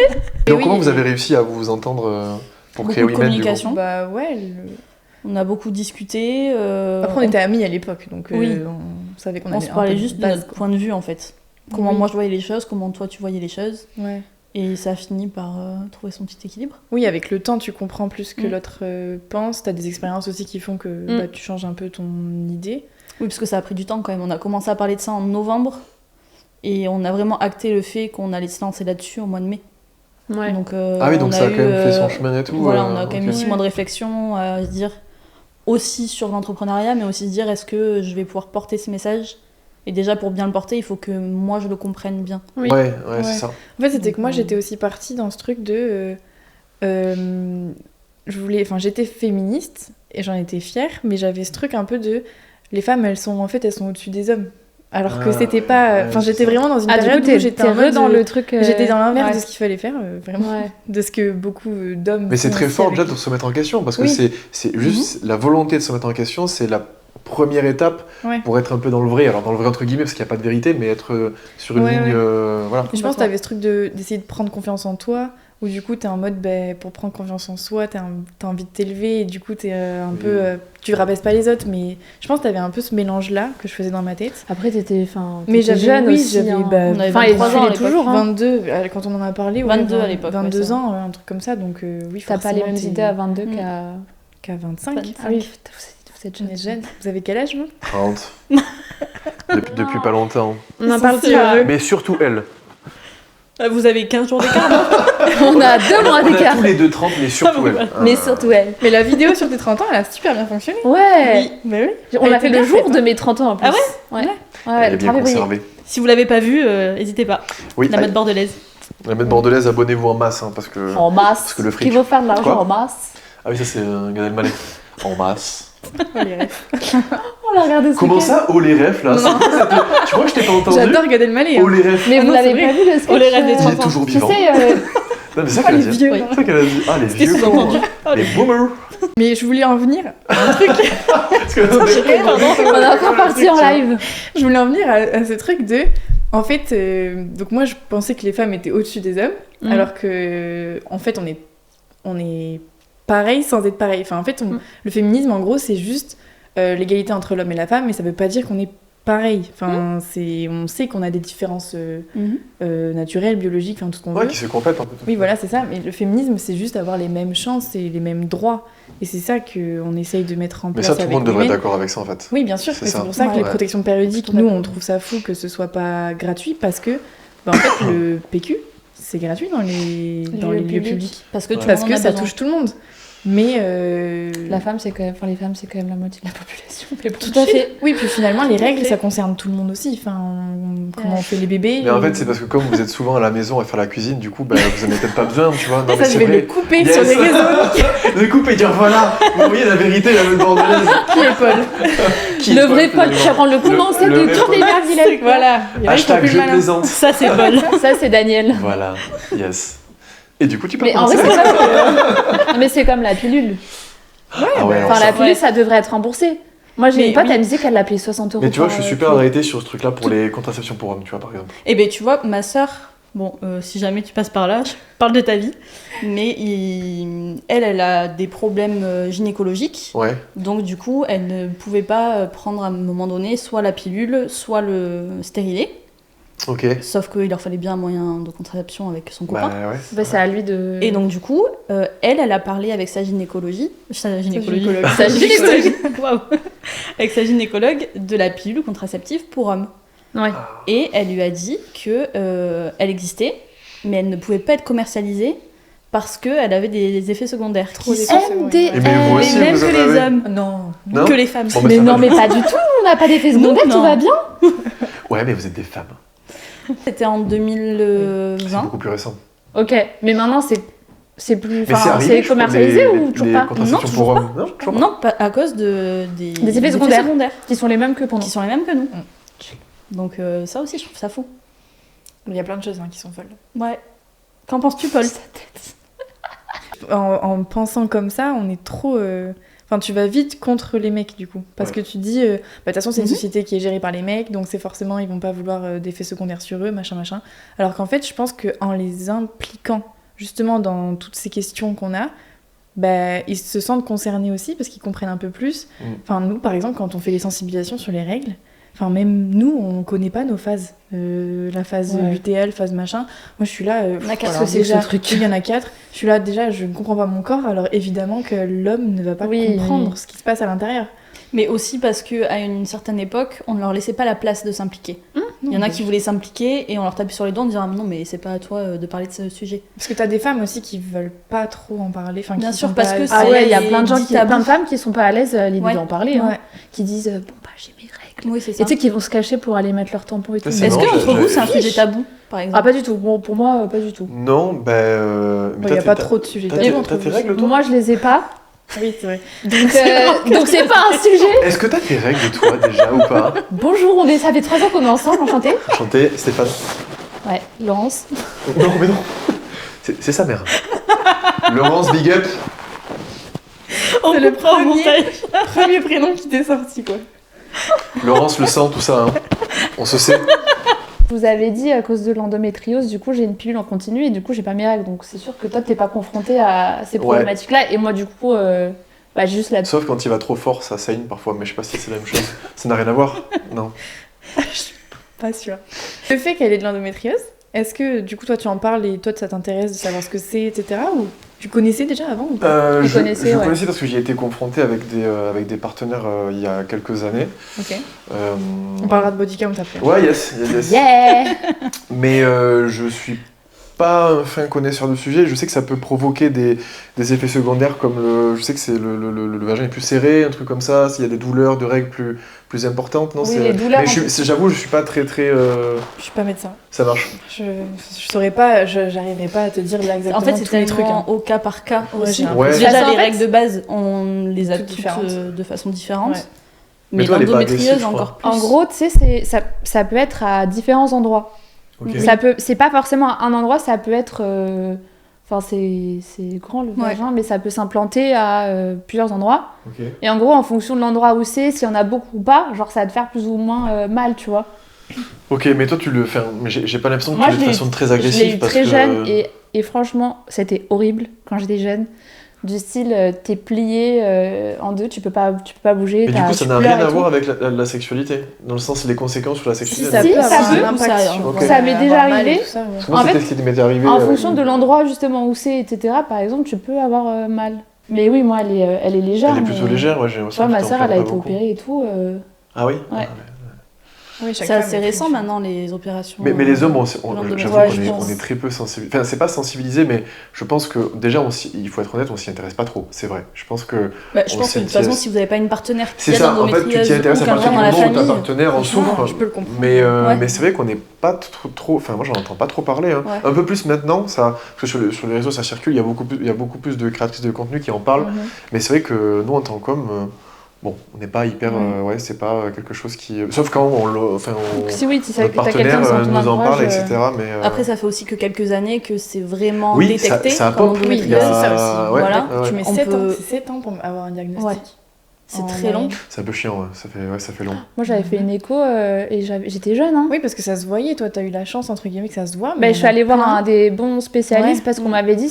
donc oui, comment vous et- avez réussi à vous entendre pour Beaucoup créer de Women du coup communication. Bah ouais. On a beaucoup discuté. Après, on était amis à l'époque, donc Oui. on savait qu'on on avait se un parlait peu juste de base, notre quoi. point de vue en fait. Comment Oui. moi je voyais les choses, comment toi tu voyais les choses. Ouais. Et ça a fini par trouver son petit équilibre. Oui, avec le temps, tu comprends plus ce que Mm. l'autre pense. T'as des expériences aussi qui font que bah, tu changes un peu ton idée. Oui, parce que ça a pris du temps quand même. On a commencé à parler de ça en novembre. Et on a vraiment acté le fait qu'on allait se lancer là-dessus au mois de mai. Ouais. Donc, Ah oui, donc on ça a eu, quand même fait son chemin et tout. Voilà, on a quand même eu ok. 6 mois de réflexion à se dire aussi sur l'entrepreneuriat, mais aussi se dire est-ce que je vais pouvoir porter ce message. Et déjà, pour bien le porter, il faut que moi je le comprenne bien. Oui. Ouais, Ouais. c'est ça. En fait, c'était Donc, que moi, j'étais aussi partie dans ce truc de... j'étais féministe et j'en étais fière, mais j'avais ce truc un peu de... Les femmes, elles sont au-dessus des hommes. Alors que Ah, c'était ouais, pas... ouais, Enfin, c'est j'étais ça. vraiment dans une Ah, du période coup, où j'étais t'es en mode dans le truc. J'étais dans l'inverse ouais. de ce qu'il fallait faire, vraiment. Ouais. De ce que beaucoup d'hommes Mais c'est font très aussi fort avec- déjà de se mettre en question parce que Oui. c'est juste la volonté de se mettre en question, c'est la première étape Ouais. pour être un peu dans le vrai. Alors dans le vrai entre guillemets parce qu'il n'y a pas de vérité, mais être sur une Ouais, ligne, ouais. voilà. Et je pense que t'avais ce truc d'essayer de prendre confiance en toi, où du coup t'es en mode, pour prendre confiance en soi, t'as envie de t'élever, et du coup t'es un Oui. peu... tu rabaisses pas les autres, mais je pense que t'avais un peu ce mélange-là que je faisais dans ma tête. Après, t'étais Mais j'avais j'avais jeune oui, aussi. j'avais hein. On avait Enfin, 23 et ans à tu l'es l'époque. toujours. Hein. 22, quand on en a parlé, 22 à l'époque, ouais, 22 c'est ans, un truc comme ça, donc oui, T'as pas les forcément, mêmes t'es- idées à 22 Mm. qu'à 25. 25. Ah oui, vous êtes On est jeune. Vous avez quel âge, vous 30. Depuis pas longtemps. On en Ils parle sont plus. si hein. heureux. Mais surtout elle. Vous avez 15 jours d'écart, non On a 2 mois On a d'écart. tous les deux 30, mais surtout Ah, elle. voilà. Mais surtout elle. Mais la vidéo sur tes 30 ans, elle a super bien fonctionné. Ouais. Bah oui. On Elle l'a était fait le bien jour faite, de hein. mes 30 ans en plus. Ah ouais Ouais. Ouais, Elle est le bien travail brillait. conservée. Si vous l'avez pas vu, n'hésitez pas. Oui, La mode bordelaise. la mode bordelaise, abonnez-vous en masse hein, parce que. En masse. Parce que le fric. Qui veut faire de l'argent Quoi en masse. Ah oui, ça c'est Gad Elmaleh. En masse. Oh, les rêves. On l'a regardé ce Comment week-end. ça, oh les refs là Non. Tu crois que je t'ai pas entendu J'adore Gad Elmaleh. Oh les refs. Mais Ah vous non, l'avez c'est pas vrai. vu le sketch On les rêve des Il 30 est toujours Tu vivant. sais, Non, mais c'est ça Oh, qu'elle a les dit. vieux. Oui. C'est ça qu'elle a dit. Ah, les C'était vieux cons. sous-entendu. Les boomers. Mais je voulais en venir à un truc. Parce que on est encore parti en live. Je voulais en venir à ce truc de. En fait, donc moi je pensais que les femmes étaient au-dessus des hommes, Mhm. alors que en fait on est pareil sans être pareil. Enfin en fait le féminisme en gros c'est juste l'égalité entre l'homme et la femme, mais ça veut pas dire qu'on est pareil. Enfin on sait qu'on a des différences naturelles, biologiques, enfin tout ce qu'on Ouais, veut. qui se complètent un peu. Oui voilà c'est ça, mais le féminisme c'est juste avoir les mêmes chances et les mêmes droits. Et c'est ça qu'on essaye de mettre en Mais place ça, tout le avec monde devrait être Women. d'accord avec ça en fait. Oui, bien sûr. C'est Mais ça. c'est pour ça que Ouais. les protections périodiques, Tout à nous, fait. on trouve ça fou que ce soit pas gratuit parce que, en fait, le PQ, c'est gratuit dans les lieux publics. Parce que tout le Parce monde que en a ça besoin. touche tout le monde. Mais. La femme, c'est quand même, enfin les femmes, c'est quand même la moitié de la population. Mais bon. Tout à fait. Oui, puis finalement, les Tout à règles, fait. ça concerne tout le monde aussi. Enfin, comment on fait les bébés. Mais en fait, c'est parce que comme vous êtes souvent à la maison à faire la cuisine, du coup, bah, vous en avez peut-être pas besoin, tu vois. Non, mais Ça, je c'est vais vrai. le couper Yes. sur les réseaux. Le coupe et dire voilà, vous voyez la vérité, la mode bordelaise. Qui est Paul Qui Le est vrai Paul finalement Charan, le condensé le de vrai toutes les Paul. mères vilaines. Voilà. Et là, ils font Hashtag plus le je malin. plaisante. Ça, c'est Paul. Ça, c'est Daniel. Voilà, yes. Et du coup, tu peux Mais en vrai, c'est comme... mais c'est comme la pilule. Ah ouais, alors Enfin, ça- la pilule, Ouais. ça devrait être remboursé. Moi, j'ai Mais une pote, oui. elle me disait qu'elle l'a payé 60 €. Mais tu vois, je par, suis super pilule. arrêté sur ce truc-là pour les contraceptions pour hommes, tu vois, par exemple. Eh ben, tu vois, ma sœur, bon, si jamais tu passes par là, je parle de ta vie, mais elle a des problèmes gynécologiques, Ouais. donc du coup, elle ne pouvait pas prendre à un moment donné soit la pilule, soit le stérilet, Ok. sauf qu'il leur fallait bien un moyen de contraception avec son copain. Bah ouais. Bah, c'est à lui de. Et donc du coup, elle a parlé avec sa gynécologie, sa gynécologue, Waouh. Avec sa gynécologue de la pilule contraceptive pour hommes. Ouais. Et elle lui a dit que elle existait, mais elle ne pouvait pas être commercialisée parce qu'elle avait des effets secondaires. Trop qui d'effets sont secondaires. Et mais vous aussi, les mêmes vous que en les avez hommes, Non. Non que les femmes. Bon, bah, Mais ça non, va. mais pas du tout, on n'a pas d'effet secondaire, Non. tout va bien. Ouais, mais vous êtes des femmes. C'était en C'est 2020. beaucoup plus récent. Ok, mais maintenant c'est plus. Mais c'est Enfin, arrivé, c'est je crois, commercialisé ou toujours les pas contraceptions Non, pour toujours hommes. Non, toujours pas. Non, pas à cause des Des effets secondaires. Qui sont les mêmes que pour nous. qui sont les mêmes que nous. Donc ça aussi, je trouve ça fou. Il y a plein de choses qui sont folles. Ouais. Qu'en penses-tu, Paul? En pensant comme ça, on est trop. Enfin, tu vas vite contre les mecs du coup. Parce Ouais. que tu dis, de toute façon, c'est une Mhm. société qui est gérée par les mecs, donc c'est forcément, ils vont pas vouloir d'effets secondaires sur eux, machin, machin. Alors qu'en fait, je pense qu'en les impliquant justement dans toutes ces questions qu'on a, ils se sentent concernés aussi parce qu'ils comprennent un peu plus. Mm. Enfin, nous, par exemple, quand on fait les sensibilisations sur les règles, enfin, même nous, on connaît pas nos phases. La phase Ouais. lutéale, phase machin. Moi, je suis là. On a quatre, alors, c'est déjà, ce truc. il y en a 4. Je suis là, déjà, je ne comprends pas mon corps. Alors, évidemment que l'homme ne va pas Oui, comprendre oui. ce qui se passe à l'intérieur. Mais aussi parce qu'à une certaine époque, on ne leur laissait pas la place de s'impliquer. Il y en a qui voulaient s'impliquer et on leur tapait sur les doigts en disant non mais c'est pas à toi de parler de ce sujet. Parce que t'as des femmes aussi qui veulent pas trop en parler. Enfin, Bien qui sûr, sont parce pas- que Ah c'est- ouais, il y a les plein de gens dits tabous. plein de femmes qui sont pas à l'aise à l'idée Ouais. d'en parler, hein, Ouais. qui disent bon bah j'ai mes règles. Oui, c'est Et ça. tu sais qu'ils vont se cacher pour aller mettre leur tampon et tout. Ça, Mais Est-ce non, que entre j'avais- vous c'est un sujet tabou par exemple? Ah pas du tout. Bon pour moi pas du tout. Non, mais Il n'y a pas trop de sujets T'as tabous tes- entre t'as tes vous. règles, toi Moi je les ai pas. Oui, c'est vrai. Donc c'est pas un sujet. Est-ce que t'as tes règles, toi, déjà, ou pas? Bonjour, ça fait 3 ans qu'on est ensemble, enchanté. Enchanté, Stéphane. Ouais, Laurence. Non, mais non. C'est sa mère. Laurence, big up. On C'est le comprend au premier. montage. Premier prénom qui t'est sorti, quoi. Laurence, le sang, tout ça, hein. On se sait. Je vous avais dit à cause de l'endométriose, du coup j'ai une pilule en continu et du coup j'ai pas mes règles. Donc c'est sûr que toi t'es pas confronté à ces Ouais. problématiques-là. Et moi du coup, juste la. Sauf quand il va trop fort, ça saigne parfois, mais je sais pas si c'est la même chose. Ça n'a rien à voir. Non. Pas sûr. Le fait qu'elle ait de l'endométriose, est-ce que du coup toi tu en parles et toi ça t'intéresse de savoir ce que c'est, etc. Ou tu connaissais déjà avant ou pas Vous Je connaissez, ouais. connaissais parce que j'y ai été confronté avec des partenaires il y a quelques années. Ok. Euh, On parlera de body count après. Ouais, yes. Yeah. Mais je suis pas un fin connaisseur du sujet. Je sais que ça peut provoquer des effets secondaires comme je sais que c'est le vagin est plus serré, un truc comme ça. S'il y a des douleurs de règles plus importantes, non? Oui, c'est- les douleurs, Mais en j'avoue, je suis pas très. Je suis pas médecin. Ça marche. Je saurais pas, j'arriverais pas à te dire là exactement En fait, c'est tous les trucs. tellement au cas par cas Ouais, aussi. j'ai Ouais. Déjà, Ça, en les fait, règles de base, on les a toutes toutes différentes. de façon différente. Ouais. Mais Mais toi, elle est pas l'endométriose agressive, je crois. encore plus. En gros, tu sais, ça peut être à différents endroits. Ok. C'est pas forcément un endroit, ça peut être. Enfin, c'est grand le Ouais. vagin, mais ça peut s'implanter à plusieurs endroits. Ok. Et en gros, en fonction de l'endroit où c'est, s'il y en a beaucoup ou pas, genre ça va te faire plus ou moins mal, tu vois. Ok, mais toi tu le fais. Mais j'ai pas l'impression que Moi, tu le fais de façon très Je l'ai agressive eu parce très que. jeune et franchement, c'était horrible quand j'étais jeune. Du style, t'es plié en deux, tu peux pas bouger. Mais du coup, ça tu n'a pleures rien et à voir tout. avec la sexualité. Dans le sens, les conséquences sur la sexualité. ça Si, peut ça avoir peut, un impact ça, sur ok. Ça m'est déjà avoir mal et arrivé. tout ça, ouais. Moi, En c'était fait, ce qui m'était arrivé. En fonction de l'endroit justement où c'est, etc., par exemple, tu peux avoir mal. Mais oui, moi, elle est légère. Elle est plutôt mais- légère, ouais, j'ai Tu l'impression vois, ma que sœur, t'en elle a pleures été pas beaucoup. opérée et tout. Ah oui Ouais. Oui, chaque C'est femme assez est récent différente. maintenant, les opérations. Mais les hommes, l'endométriose, j'avoue Ouais, qu'on je est, pense. on est très peu sensibilisés. Enfin, c'est pas sensibilisé, mais je pense que déjà, il faut être honnête, on s'y intéresse pas trop. C'est vrai. Je pense que. Bah, je on pense que de toute s'y façon, intéresse. si vous n'avez pas une partenaire qui C'est a ça, en fait, tu l'endométriose t'y intéresses ou à qu'un partir du dans la moment où ta famille. partenaire en Franchement, souffre. je peux le comprendre. Ouais. Mais c'est vrai qu'on n'est pas trop. Enfin, moi, j'en entends pas trop parler. Hein. Ouais. Un peu plus maintenant, ça, parce que sur les réseaux, ça circule. Il y a beaucoup plus de créatrices de contenu qui en parlent. Mhm. Mais c'est vrai que nous, en tant qu'hommes, bon, on n'est pas hyper. Ouais, c'est pas quelque chose qui. Sauf quand Donc, si oui, tu sais notre que t'as quelqu'un partenaire dans ton nous en entourage, parle, etc. Mais, Après, ça fait aussi que quelques années que c'est vraiment oui, ça détecté pop. comme Oui, il y endométriose. a ça aussi. Ouais, Voilà. ouais. Tu mets On 7 ans, peut- c'est 7 ans pour avoir un diagnostic. Ouais. C'est En très long. moyenne. C'est un peu chiant, ouais. Ça fait long. Moi, j'avais fait une écho et j'étais jeune. Hein. Oui, parce que ça se voyait, toi, t'as eu la chance, entre guillemets, que ça se voit. Ben, je suis allée voir plein. un des bons spécialistes Ouais. parce qu'on m'avait dit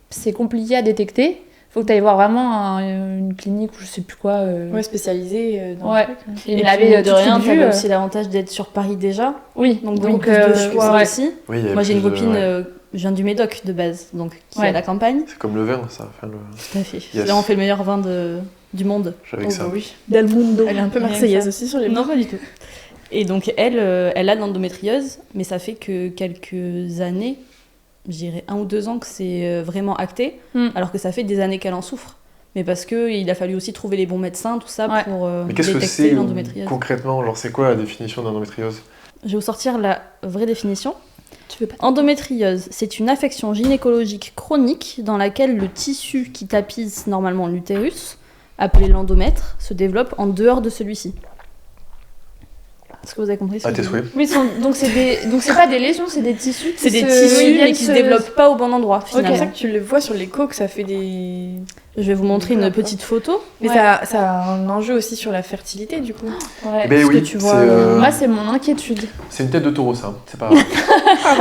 c'est compliqué à détecter. Faut que tu ailles voir vraiment une clinique ou je sais plus quoi. Ouais, spécialisé dans Ouais. le truc. Il Et me puis, l'avait mine de tout de rien, suite vu. t'avais aussi l'avantage d'être sur Paris déjà. Oui, Donc, beaucoup plus de choix ouais. aussi. Oui, il y a Moi, j'ai une plus de- copine, ouais. je viens du Médoc de base, donc qui Ouais. est à la campagne. C'est comme le vin, ça. Enfin, Tout à fait. Yes. Là, on fait le meilleur vin du monde. avec Oh, ça. bah oui. Del Mundo. Elle est un peu Rien que marseillaise ça. aussi sur les Non, bords. pas du tout. Et donc, elle a de l'endométriose, mais ça fait que quelques années je dirais 1 ou 2 ans que c'est vraiment acté, Mm. alors que ça fait des années qu'elle en souffre. Mais parce qu'il a fallu aussi trouver les bons médecins, tout ça, Ouais. pour Mais qu'est-ce que détecter c'est l'endométriose. concrètement? Genre, c'est quoi la définition d'endométriose? Je vais vous sortir la vraie définition. Tu veux pas? Endométriose, c'est une affection gynécologique chronique dans laquelle le tissu qui tapisse normalement l'utérus, appelé l'endomètre, se développe en dehors de celui-ci. Est-ce que vous avez compris ce À que tes je dis? souhaits. Oui, donc c'est pas des lésions, c'est des tissus. C'est qui des se- tissus, viennent mais qui se développent pas au bon endroit, C'est pour finalement. ça que tu le vois sur l'écho, que ça fait des... Je vais vous montrer une D'accord. petite photo. Mais Ouais. ça a un enjeu aussi sur la fertilité, du coup. Ouais. Ben Est-ce oui, que tu vois, Moi, c'est mon inquiétude. c'est une tête de taureau, ça. C'est pas.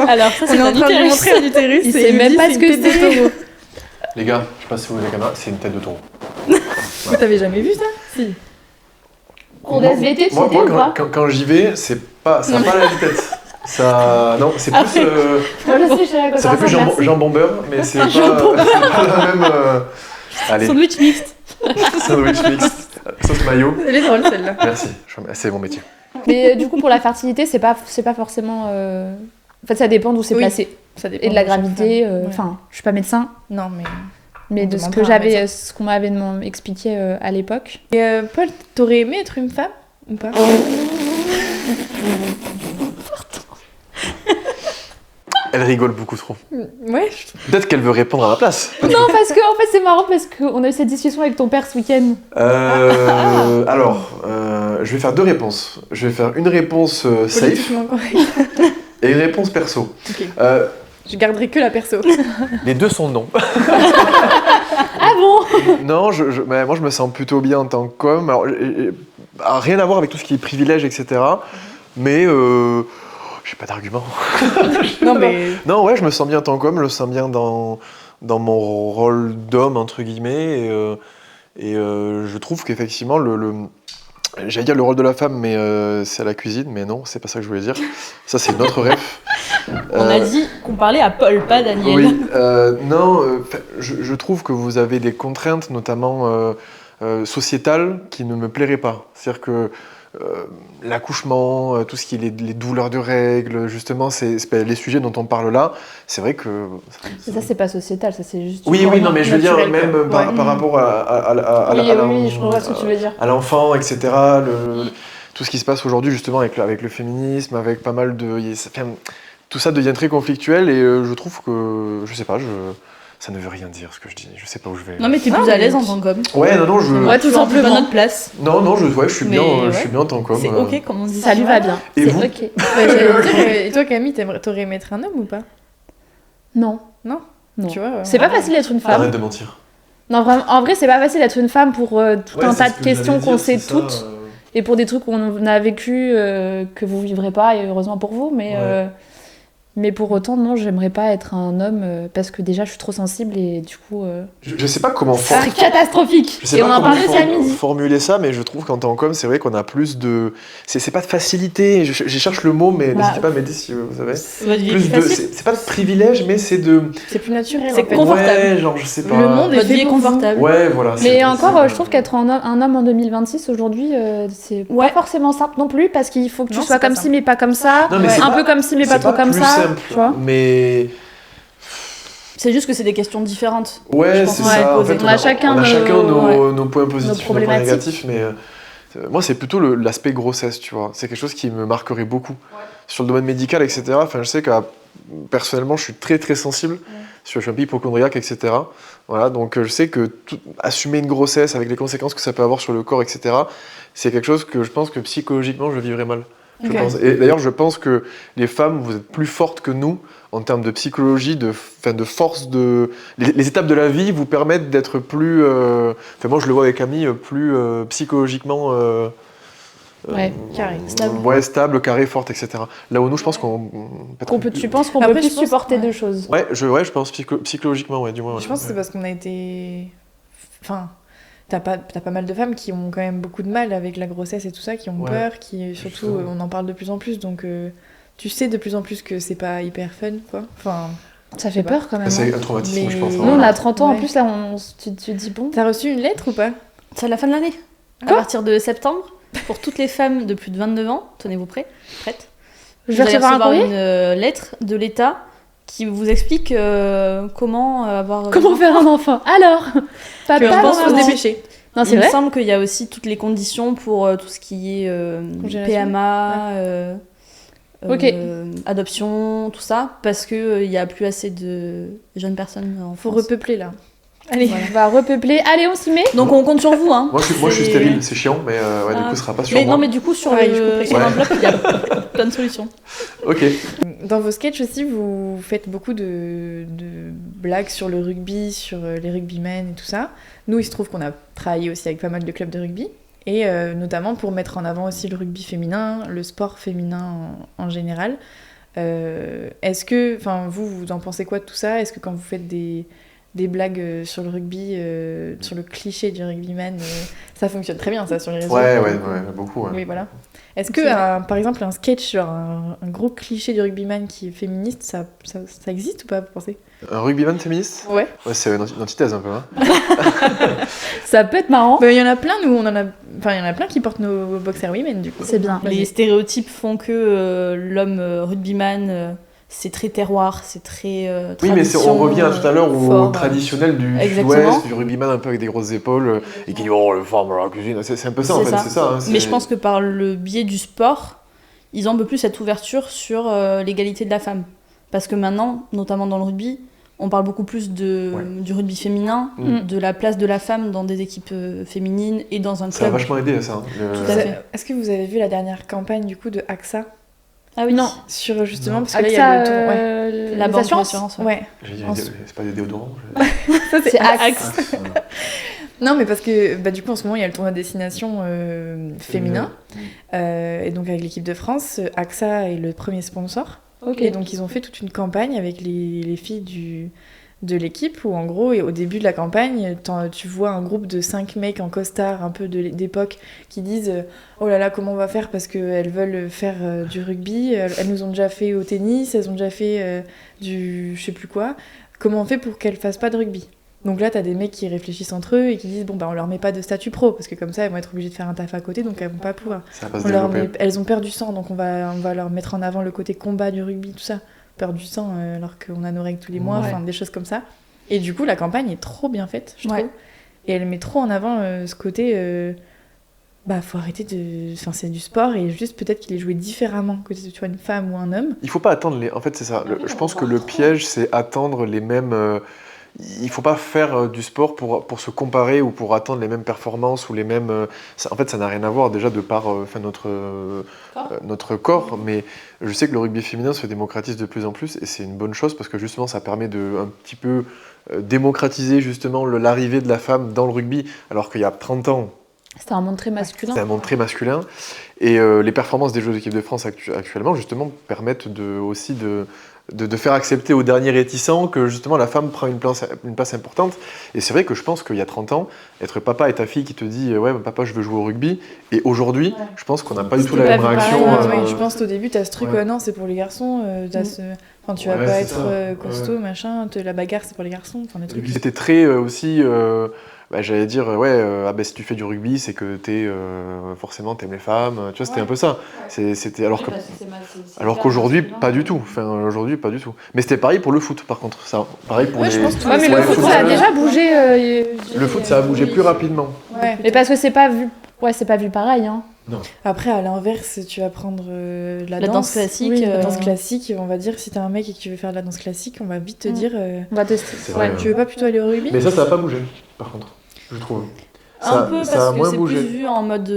Alors, ça, On c'est est en un train de utérus. montrer un utérus. Il et sait me même dit, pas c'est ce une que tête de c'est. taureau. Les gars, je sais pas si vous avez la caméra, c'est une tête de taureau. Vous t'avez jamais vu ça? Si. Cours d'SVT, tu Moi, sais ou pas? quand j'y vais, ça n'a pas la tête. Ça, non, c'est plus. Après. Moi, je sais, je suis à côté. Ça fait plus jambon beurre, mais c'est pas, c'est pas la même. Allez, Sandwich mixte. sandwich mixte, sauce mayo. Elle est drôle, celle-là. Merci, c'est mon métier. Mais du coup, pour la fertilité, c'est pas forcément. En fait, ça dépend d'où c'est Oui. placé. Ça dépend Et de la de chaque gravité. femme. Ouais. Enfin, je suis pas médecin, Non, mais... mais On de ce demande que pas à un j'avais, médecin. ce qu'on m'avait expliqué à l'époque. Et Paul, t'aurais aimé être une femme ou pas? Elle rigole beaucoup trop. Ouais, je trouve. Peut-être qu'elle veut répondre à ma place. Non, parce que en fait, c'est marrant parce qu'on a eu cette discussion avec ton père ce week-end. Alors, je vais faire 2 réponses. Je vais faire une réponse safe Politiquement correct. et une réponse perso. Ok. Euh, Je garderai que la perso. les deux sont non. Ah bon? Non, mais moi je me sens plutôt bien en tant qu'homme. Alors, rien à voir avec tout ce qui est privilège, etc. Mais j'ai pas d'argument. Non, mais... Non, ouais, je me sens bien en tant qu'homme, je me sens bien dans mon rôle d'homme, entre guillemets. Et je trouve qu'effectivement, j'allais dire le rôle de la femme, mais c'est à la cuisine, mais non, c'est pas ça que je voulais dire. Ça, c'est notre rêve. On a dit qu'on parlait à Paul, pas Daniel. Oui, non, je trouve que vous avez des contraintes, notamment sociétales, qui ne me plairaient pas. C'est-à-dire que l'accouchement, tout ce qui est les douleurs de règles, justement, c'est les sujets dont on parle là. C'est vrai que... Ça, c'est pas sociétal, ça, c'est juste. Oui, non, mais je veux dire, naturel, même quoi. par rapport à Oui, je comprends ce que tu veux dire. à l'enfant, etc. Tout ce qui se passe aujourd'hui, justement, avec le féminisme, avec pas mal de... Tout ça devient très conflictuel et je trouve que, je sais pas, ça ne veut rien dire ce que je dis, je sais pas où je vais. Non, mais t'es plus à l'aise en tant qu'homme. Ouais, non, Ouais, tout simplement. Pas notre place. Non, je suis Mais bien, ouais. je suis bien en tant qu'homme. C'est ok, comme on dit. Ça lui va bien. Et C'est vous ok. Ouais, j'allais dire, et toi, Camille, t'aurais aimé être un homme ou pas? Non. Non. Non. Tu vois, C'est pas facile d'être une femme. Arrête de mentir. Non, vraiment, en vrai, c'est pas facile d'être une femme pour tout Ouais, un c'est tas ce de que questions j'allais qu'on dire, sait c'est ça, toutes et pour des trucs qu'on a vécu que vous vivrez pas et heureusement pour vous. Mais pour autant, non, j'aimerais pas être un homme parce que déjà je suis trop sensible et du coup. Je sais pas comment C'est catastrophique! Je sais Et pas on en comment parlait aussi à midi. formuler ça, mais je trouve qu'en tant qu'homme, c'est vrai qu'on a plus de... C'est pas de facilité, je cherche le mot, mais n'hésitez pas à m'aider si vous savez. Votre vie est Plus plus de... facile. C'est pas de privilège, mais c'est de... C'est plus naturel. C'est en fait. confortable. Ouais, genre, je sais pas... Le monde est Votre vie fait est pour vous. confortable. Ouais, voilà. Mais c'est- encore, c'est- je trouve qu'être un homme en 2026 aujourd'hui, c'est Ouais. pas forcément simple non plus parce qu'il faut que tu Non, sois c'est pas comme ci simple. mais pas comme ça. Non, mais Ouais. c'est Un pas- peu comme ci mais pas c'est trop comme plus ça. simple, Tu vois? mais... C'est juste que c'est des questions différentes. Ouais, Je pense c'est qu'on va ça. En poser. fait, On a chacun nos points positifs, nos points problématiques. négatifs, mais moi, c'est plutôt l'aspect grossesse, tu vois. C'est quelque chose qui me marquerait beaucoup. Sur le domaine médical, etc., enfin, je sais que personnellement, je suis très, très sensible. Je suis un peu hypochondriaque, etc. Voilà, donc je sais que assumer une grossesse avec les conséquences que ça peut avoir sur le corps, etc., c'est quelque chose que je pense que psychologiquement, je vivrais mal. Je Ok. pense. Et d'ailleurs, je pense que les femmes, vous êtes plus fortes que nous en termes de psychologie, de force. Les étapes de la vie vous permettent d'être plus... moi, je le vois avec Camille, plus psychologiquement... Ouais, carré, stable. Ouais, stable, carré, forte, etc. Là où nous, je pense qu'on... Tu penses qu'on Après, peut je plus pense- supporter ouais. deux choses. Ouais, je pense psychologiquement, ouais, du moins. Je pense que c'est parce qu'on a été... Enfin, t'as pas mal de femmes qui ont quand même beaucoup de mal avec la grossesse et tout ça, qui ont Ouais. peur, qui surtout, Justement. on en parle de plus en plus, donc tu sais de plus en plus que c'est pas hyper fun, quoi. Enfin, Ça fait peur quand même. C'est hein. un traumatisme, Mais- je pense. Nous, on hein. a 30 ans en Ouais. plus, là, tu te dis bon. t'as reçu une lettre ou pas? C'est à la fin de l'année. À Quoi partir de septembre, pour toutes les femmes de plus de 29 ans, tenez-vous prêtes. Je vais Vous allez recevoir un courrier une lettre de l'État qui vous explique comment avoir. Comment faire un enfant? Alors, papa, Que je pense Faut se maman. dépêcher. Non, c'est Il me vrai. semble qu'il y a aussi toutes les conditions pour tout ce qui est Congélation. PMA, Ok. adoption, tout ça, parce qu'il n'y a plus assez de jeunes personnes en Faut France. repeupler là. Allez, on va repeupler. Allez, on s'y met. Donc on compte sur vous. Hein. Moi, je suis C'est- stérile, c'est chiant, mais du Ah. coup, ce sera pas sur Mais moi. non, mais du coup, sur Ouais, je comprends. sur Ouais. l'enveloppe, il y a plein de solutions. Ok. Dans vos sketchs aussi, vous faites beaucoup de blagues sur le rugby, sur les rugbymen et tout ça. Nous, il se trouve qu'on a travaillé aussi avec pas mal de clubs de rugby, et notamment pour mettre en avant aussi le rugby féminin, le sport féminin en général. Est-ce que, enfin, vous en pensez quoi de tout ça? Est-ce que quand vous faites des blagues sur le rugby, sur le cliché du rugbyman, ça fonctionne très bien ça sur les réseaux? Ouais, beaucoup. Ouais. Oui, voilà. Est-ce que, C'est vrai. par exemple, un sketch sur un gros cliché du rugbyman qui est féministe, ça existe ou pas, vous pensez? Un rugbyman féministe? Ouais. Ouais, c'est une antithèse un peu. Hein. Ça peut être marrant. Il y en a plein, nous, il y en a plein qui portent nos boxer women, du coup. C'est bien. Les stéréotypes font que l'homme rugbyman, c'est très terroir, c'est très Oui, mais on revient à tout à l'heure au fort, traditionnel du Exactement. sud-ouest, du rugbyman un peu avec des grosses épaules et qui dit oh le femme à la cuisine. C'est un peu ça en C'est fait, ça. c'est ça. Hein, Mais je pense que par le biais du sport, ils ont un peu plus cette ouverture sur l'égalité de la femme. Parce que maintenant, notamment dans le rugby, on parle beaucoup plus du rugby féminin, de la place de la femme dans des équipes féminines et dans un ça a club. vachement aidé ça. Tout à fait. Est-ce que vous avez vu la dernière campagne, du coup, de AXA? Ah oui, Non. Sur, justement, Non. parce que là, il y a le tour... Ouais. La les banque assurances. d'assurance. Ouais. J'ai dit, En- c'est pas des déodorants. Ça, C'est Axe. Non, mais parce que du coup, en ce moment, il y a le tournoi de destination féminin. Et donc, avec l'équipe de France, AXA est le premier sponsor. Ok. Et donc, ils ont fait toute une campagne avec les filles de l'équipe où, en gros, et au début de la campagne, tu vois un groupe de 5 mecs en costard un peu d'époque qui disent oh là là, comment on va faire parce qu'elles veulent faire du rugby. Elles nous ont déjà fait au tennis, elles ont déjà fait du je sais plus quoi. Comment on fait pour qu'elles fassent pas de rugby? Donc là, t'as des mecs qui réfléchissent entre eux et qui disent bon, on leur met pas de statut pro parce que comme ça, elles vont être obligées de faire un taf à côté donc elles vont pas pouvoir. Ça va pas se On leur développer. elles ont perdu sang, donc on va leur mettre en avant le côté combat du rugby, tout ça. Perdre du sang alors qu'on a nos règles tous les mois, Ouais. enfin des choses comme ça. Et du coup, la campagne est trop bien faite, je Ouais. trouve. Et elle met trop en avant ce côté. Faut arrêter de. Enfin, c'est du sport et juste peut-être qu'il est joué différemment que tu sois une femme ou un homme. Il faut pas attendre les. En fait, c'est ça. Je pense que le piège, c'est attendre les mêmes. Il faut pas faire du sport pour se comparer ou pour attendre les mêmes performances ou les mêmes. En fait, ça n'a rien à voir déjà de par notre corps. Mais je sais que le rugby féminin se démocratise de plus en plus et c'est une bonne chose parce que justement, ça permet de un petit peu démocratiser justement l'arrivée de la femme dans le rugby, alors qu'il y a 30 ans. C'était un monde très masculin. C'est un monde très masculin. Et les performances des Jeux d'équipe de France actuellement, justement, permettent aussi de faire accepter aux derniers réticents que justement la femme prend une place importante. Et c'est vrai que je pense qu'il y a 30 ans, être papa et ta fille qui te dit ouais, papa, je veux jouer au rugby. Et aujourd'hui, je pense qu'on n'a pas du tout la C'était même pas vu réaction. pareil, Ouais, je pense qu'au début, t'as ce truc, ouais. non, c'est pour les garçons. Enfin, tu vas Ouais, pas c'est être ça. costaud, machin. La bagarre, c'est pour les garçons. Enfin, des trucs. C'était très aussi. J'allais dire, si tu fais du rugby, c'est que forcément t'aimes les femmes. Tu vois, c'était un peu ça. C'était alors qu'aujourd'hui, pas du tout. Enfin, aujourd'hui, pas du tout. Mais c'était pareil pour le foot, par contre. Ça, pareil pour Ouais, les. je pense que Ouais, mais pour le les foot, ça a footballeurs. déjà bougé. Le foot, ça a bougé plus rapidement. Ouais. Mais parce que c'est pas vu. Ouais, c'est pas vu pareil. Hein. Après, à l'inverse, tu vas prendre la La danse classique, Oui, la danse classique, on va dire, si t'es un mec et que tu veux faire de la danse classique, on va vite te dire On va tester. C'est vrai, tu veux pas plutôt aller au rugby? Mais ça a pas bougé, par contre, je trouve. Un peu ça a parce que moins c'est bougé. plus vu en mode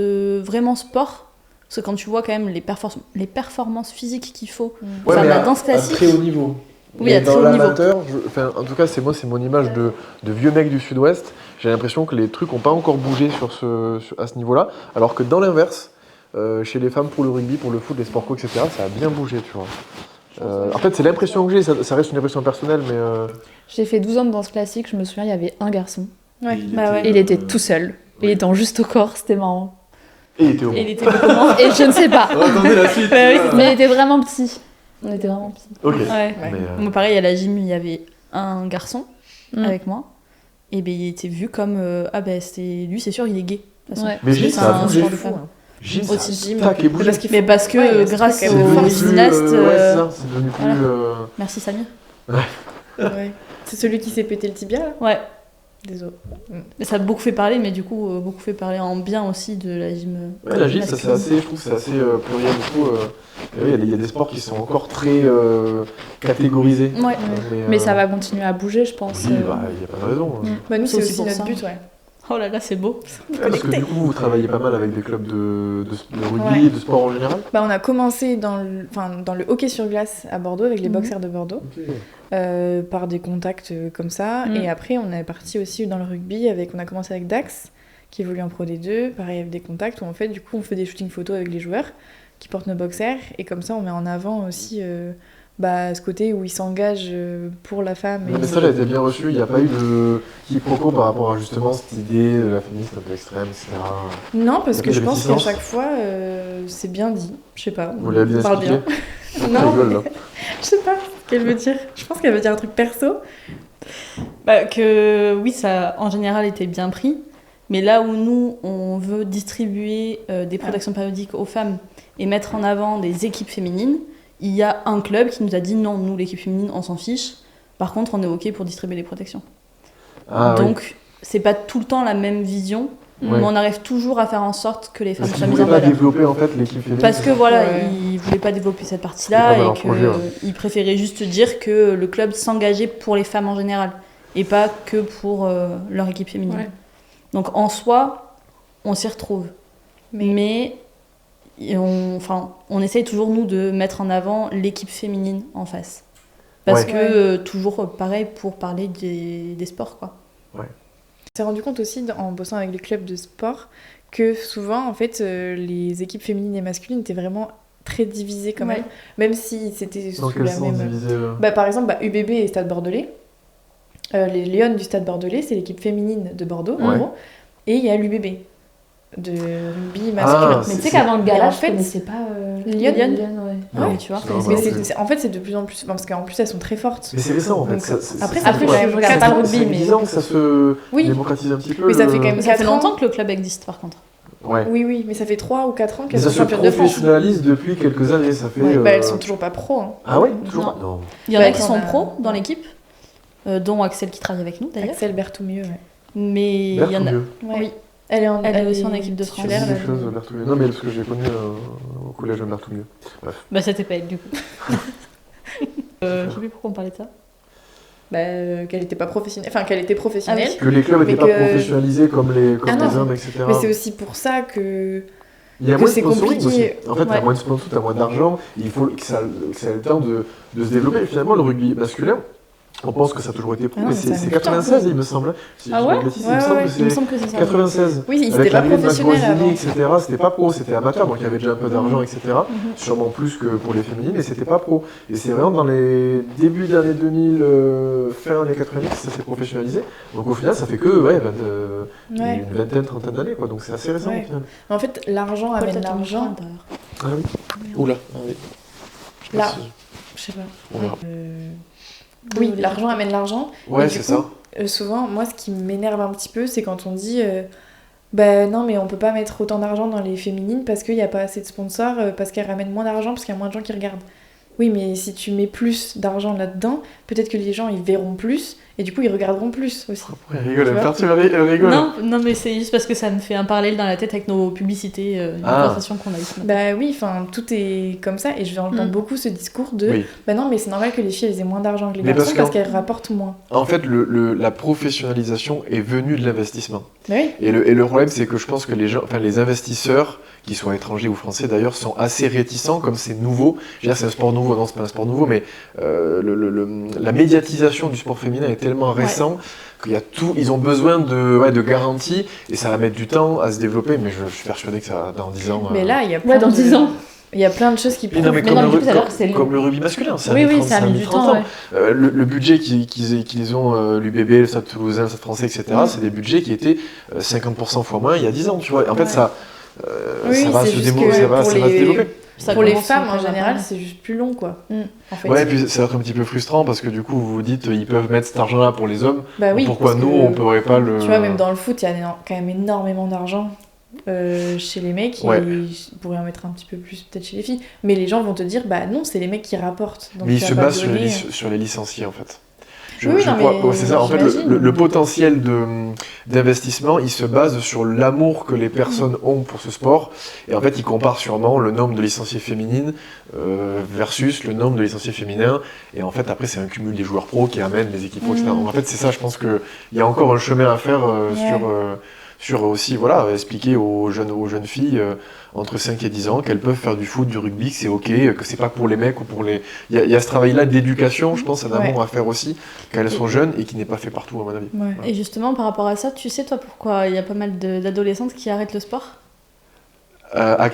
vraiment sport. Parce que quand tu vois quand même les performances physiques qu'il faut. Ouais, Enfin, mais la à- danse classique. À très haut niveau. Oui, à dans très haut niveau. l'amateur, en tout cas, c'est mon image de vieux mec du sud-ouest. J'ai l'impression que les trucs n'ont pas encore bougé à ce niveau-là. Alors que dans l'inverse, chez les femmes pour le rugby, pour le foot, les sports co, etc., ça a bien bougé, tu vois. En fait, c'est l'impression que j'ai, ça reste une impression personnelle, mais. J'ai fait 12 ans de danse classique, je me souviens, il y avait un garçon. Ouais. Et il était tout seul. Il était en juste au corps, c'était marrant. Et il était au Et il était comment Et je ne sais pas. Attendez la suite. Ouais, oui, Mais il était vraiment petit. On était vraiment petits. Ok. Ouais. Mais, Moi, pareil, à la gym, il y avait un garçon Mm. avec moi. Et ben, il était vu comme lui, c'est sûr, il est gay. De toute façon. Ouais. Mais Gilles, C'est ça a un bougé. sport de femme. Gilles, Aussi ça gym. a taqué bougé. Parce qu'il Mais parce que Ouais, il y a ce grâce truc, C'est aux devenu plus, gymnastes. ouais, c'est ça, c'est devenu plus. Merci Samir. Ouais. C'est celui qui s'est pété le tibia, là? Ouais. Désolé. Et ça a beaucoup fait parler, mais du coup, beaucoup fait parler en bien aussi de la gym. Ouais, la gym, ça, c'est assez, je trouve que c'est assez pluriel du coup. Et oui, il y a des sports qui sont encore très catégorisés. Ouais. Mais ça va continuer à bouger, je pense. Oui, bah, il n'y a pas de raison. Bah, nous, C'est c'est aussi aussi pour notre ça. but, ouais. Oh là là, c'est beau. Parce que du coup, vous travaillez pas mal avec des clubs de rugby, Ouais. de sport en général. Bah, on a commencé dans le hockey sur glace à Bordeaux avec les Mhm. boxers de Bordeaux, par des contacts comme ça. Mhm. Et après, on est parti aussi dans le rugby on a commencé avec Dax, qui évolue en Pro D2, pareil avec des contacts où en fait, du coup, on fait des shootings photos avec les joueurs qui portent nos boxers. Et comme ça, on met en avant aussi ce côté où ils s'engagent pour la femme. Le message a été bien reçu, il n'y a pas eu de quiproquo par rapport à justement cette idée de la féministe un peu extrême, etc. Non, parce Y a que pas je de pense qu'à réticence chaque fois, c'est bien dit. Je sais pas. Vous l'avez bien on parle expliqué. bien. Je Non, rigole là. je sais pas ce qu'elle veut dire. Je pense qu'elle veut dire un truc perso. Bah, que oui, ça en général était bien pris, mais là où nous, on veut distribuer des protections périodiques aux femmes et mettre en avant des équipes féminines, il y a un club qui nous a dit non, nous, l'équipe féminine, on s'en fiche. Par contre, on est OK pour distribuer des protections. Ah, Donc, c'est pas tout le temps la même vision, oui. mais on arrive toujours à faire en sorte que les femmes Parce soient qu'ils ne mises en voulaient pas valeur. développer en fait l'équipe féminine. Parce que voilà, Ouais. ils voulaient pas développer cette C'était pas partie-là dans et leur que projet, ouais. ils préféraient juste dire que le club s'engageait pour les femmes en général et pas que pour leur équipe féminine. Ouais. Donc en soi, on s'y retrouve. Mais on essaye toujours nous de mettre en avant l'équipe féminine en face. Parce Ouais. que toujours pareil pour parler des sports quoi. On s'est rendu compte aussi en bossant avec les clubs de sport que souvent en fait les équipes féminines et masculines étaient vraiment très divisées quand même, même si c'était Dans sous quel la sens même. diviser Par exemple, UBB et Stade Bordelais. Les Lionnes du Stade Bordelais, c'est l'équipe féminine de Bordeaux en Ouais. gros, et il y a l'UBB de rugby masculin. Ah, Mais tu sais qu'avant le Et gala, en je fait, connaissais pas Lyon, ouais. Ouais, tu vois. Non, Mais bah, en fait c'est de plus en plus parce qu'en plus elles sont très fortes. Mais c'est récent en fait. Donc, après, ça ça fait fait quand même je regarde pas le rugby, ça fait mais- 10 ans que ça se Oui. démocratise un petit peu. Mais ça fait quand même Mais ça fait 4 ans. longtemps que le club existe par contre. Ouais. Oui, mais ça fait 3 ou 4 ans Mais qu'elles ça sont se championnes de France. professionnalise depuis quelques années. Ça fait. Ouais, elles sont toujours pas pro. Hein. Ah ouais, toujours Non. pas. Non. Il y en a Ouais, qui qu'on sont a- pros dans l'équipe, dont Axel qui travaille avec nous d'ailleurs. Axel Berthoumieux, ouais. Mais il y en a. Berthoumieux. Oui. Elle est, Elle est aussi en équipe de France. Ça me titulaire, dit là, quelque chose, Berthoumieux. Non, mais parce que j'ai connu au collège Berthoumieux. Bah c'était pas elle du coup. Je sais plus pourquoi on parlait de ça. qu'elle était pas professionnelle, enfin qu'elle était professionnelle. Ah oui. Que les clubs Mais n'étaient pas que- professionnalisés comme les Ah non. hommes, etc. Mais c'est aussi pour ça que Il y a que moins de c'est sponsoring aussi. compliqué. En fait, t'as Ouais. moins de sponsoring, t'as moins d'argent. Il faut que ça ait le temps de se développer. Et finalement, le rugby masculin, on pense que ça a toujours été pro, Ah non, mais mais ça c'est met du 96, temps. il me semble. Si Ah je dis pas de ouais bêtises, Ouais, il me semble ouais, que Il me c'est semble que c'est ça. 96. oui, ils Avec étaient pas l'arrivée de professionnels Maguazini, avant. etc., c'était pas pro, c'était amateur, donc il y avait déjà un peu d'argent, etc. Sûrement plus que pour les féminines, mais c'était pas pro. Et c'est vraiment dans les débuts des années 2000, fin années 90, ça s'est professionnalisé. Donc au final, ça fait que Ouais. une vingtaine, trentaine d'années, quoi. Donc c'est assez récent Ouais. au final. En fait, l'argent Pourquoi amène t'as ton l'argent. micro à l'intérieur Ah oui. Oula. Ah oui. Je sais pas Là. si- Je sais pas. On verra. Oui, Désolée. l'argent amène l'argent. Ouais, Et c'est du ça. coup, souvent, moi, ce qui m'énerve un petit peu, c'est quand on dit non, mais on peut pas mettre autant d'argent dans les féminines parce qu'il n'y a pas assez de sponsors, parce qu'elles ramènent moins d'argent, parce qu'il y a moins de gens qui regardent. Oui, mais si tu mets plus d'argent là-dedans, peut-être que les gens ils verront plus et du coup ils regarderont plus aussi. Ouais, elle rigole, Tu elle vois rigole. Non, mais c'est juste parce que ça me fait un parallèle dans la tête avec nos publicités, une Ah. conversation qu'on a eue ce matin. Bah oui, enfin tout est comme ça et je vais entendre beaucoup ce discours de Oui. bah non, mais c'est normal que les filles elles aient moins d'argent que les Mais garçons parce parce qu'elles rapportent moins. En fait, la professionnalisation est venue de l'investissement. Bah oui. Et le problème, c'est que je pense que les investisseurs, qu'ils soient étrangers ou français d'ailleurs, sont assez réticents, comme c'est nouveau. Je veux dire, c'est un sport nouveau, non, c'est pas un sport nouveau, mais la médiatisation du sport féminin est tellement récent qu'il y a tout. Ils ont besoin de garanties et ça va mettre du temps à se développer, mais je suis persuadé que ça, dans 10 ans. Mais là, il y a plein Ouais, dans de... 10 ans. Il y a plein de choses qui Oui, non, mais prouvent- comme, non, le, du coup, ça a l'air que c'est comme le rugby masculin, ça a Oui, mis oui, 30, ça a mis du 30 temps, ans. ouais. Le budget qu'ils ont, l'UBB, le Stade Toulousain, le Stade Français, etc., c'est des budgets qui étaient 50% fois moins il y a 10 ans, tu vois. Et en fait, ça, Oui, ça va c'est se juste développer, que ça va pour se les- développer. Ça Pour les commence femmes en encore à général, parler. c'est juste plus long quoi. En fait. Ouais, et puis ça va être un petit peu frustrant parce que du coup, vous vous dites, ils peuvent mettre cet argent-là pour les hommes. Bah oui. Pourquoi parce nous, que, on pourrait pas le. Tu vois, même dans le foot, il y a quand même énormément d'argent. chez les mecs Ouais. et je pourrais en mettre un petit peu plus peut-être chez les filles. Mais les gens vont te dire, bah non, c'est les mecs qui rapportent. Donc Mais il tu vas se pas base donner, sur les licenciés en fait. Oui, non, crois, mais ouais, c'est ça. En fait, j'imagine. le potentiel d'investissement, il se base sur l'amour que les personnes ont pour ce sport. Et en fait, il compare sûrement le nombre de licenciés féminines versus le nombre de licenciés féminins. Et en fait, après, c'est un cumul des joueurs pros qui amènent les équipes pro, etc. Donc, en fait, c'est ça. Je pense qu'il y a encore un chemin à faire sur aussi, voilà, expliquer aux jeunes filles entre 5 et 10 ans qu'elles peuvent faire du foot, du rugby, que c'est ok, que c'est pas pour les mecs ou pour les... Il y a ce travail-là d'éducation, je pense, en amont à faire aussi, quand elles sont jeunes et qui n'est pas fait partout, à mon avis. Ouais. Et justement, par rapport à ça, tu sais, toi, pourquoi il y a pas mal d'adolescentes qui arrêtent le sport À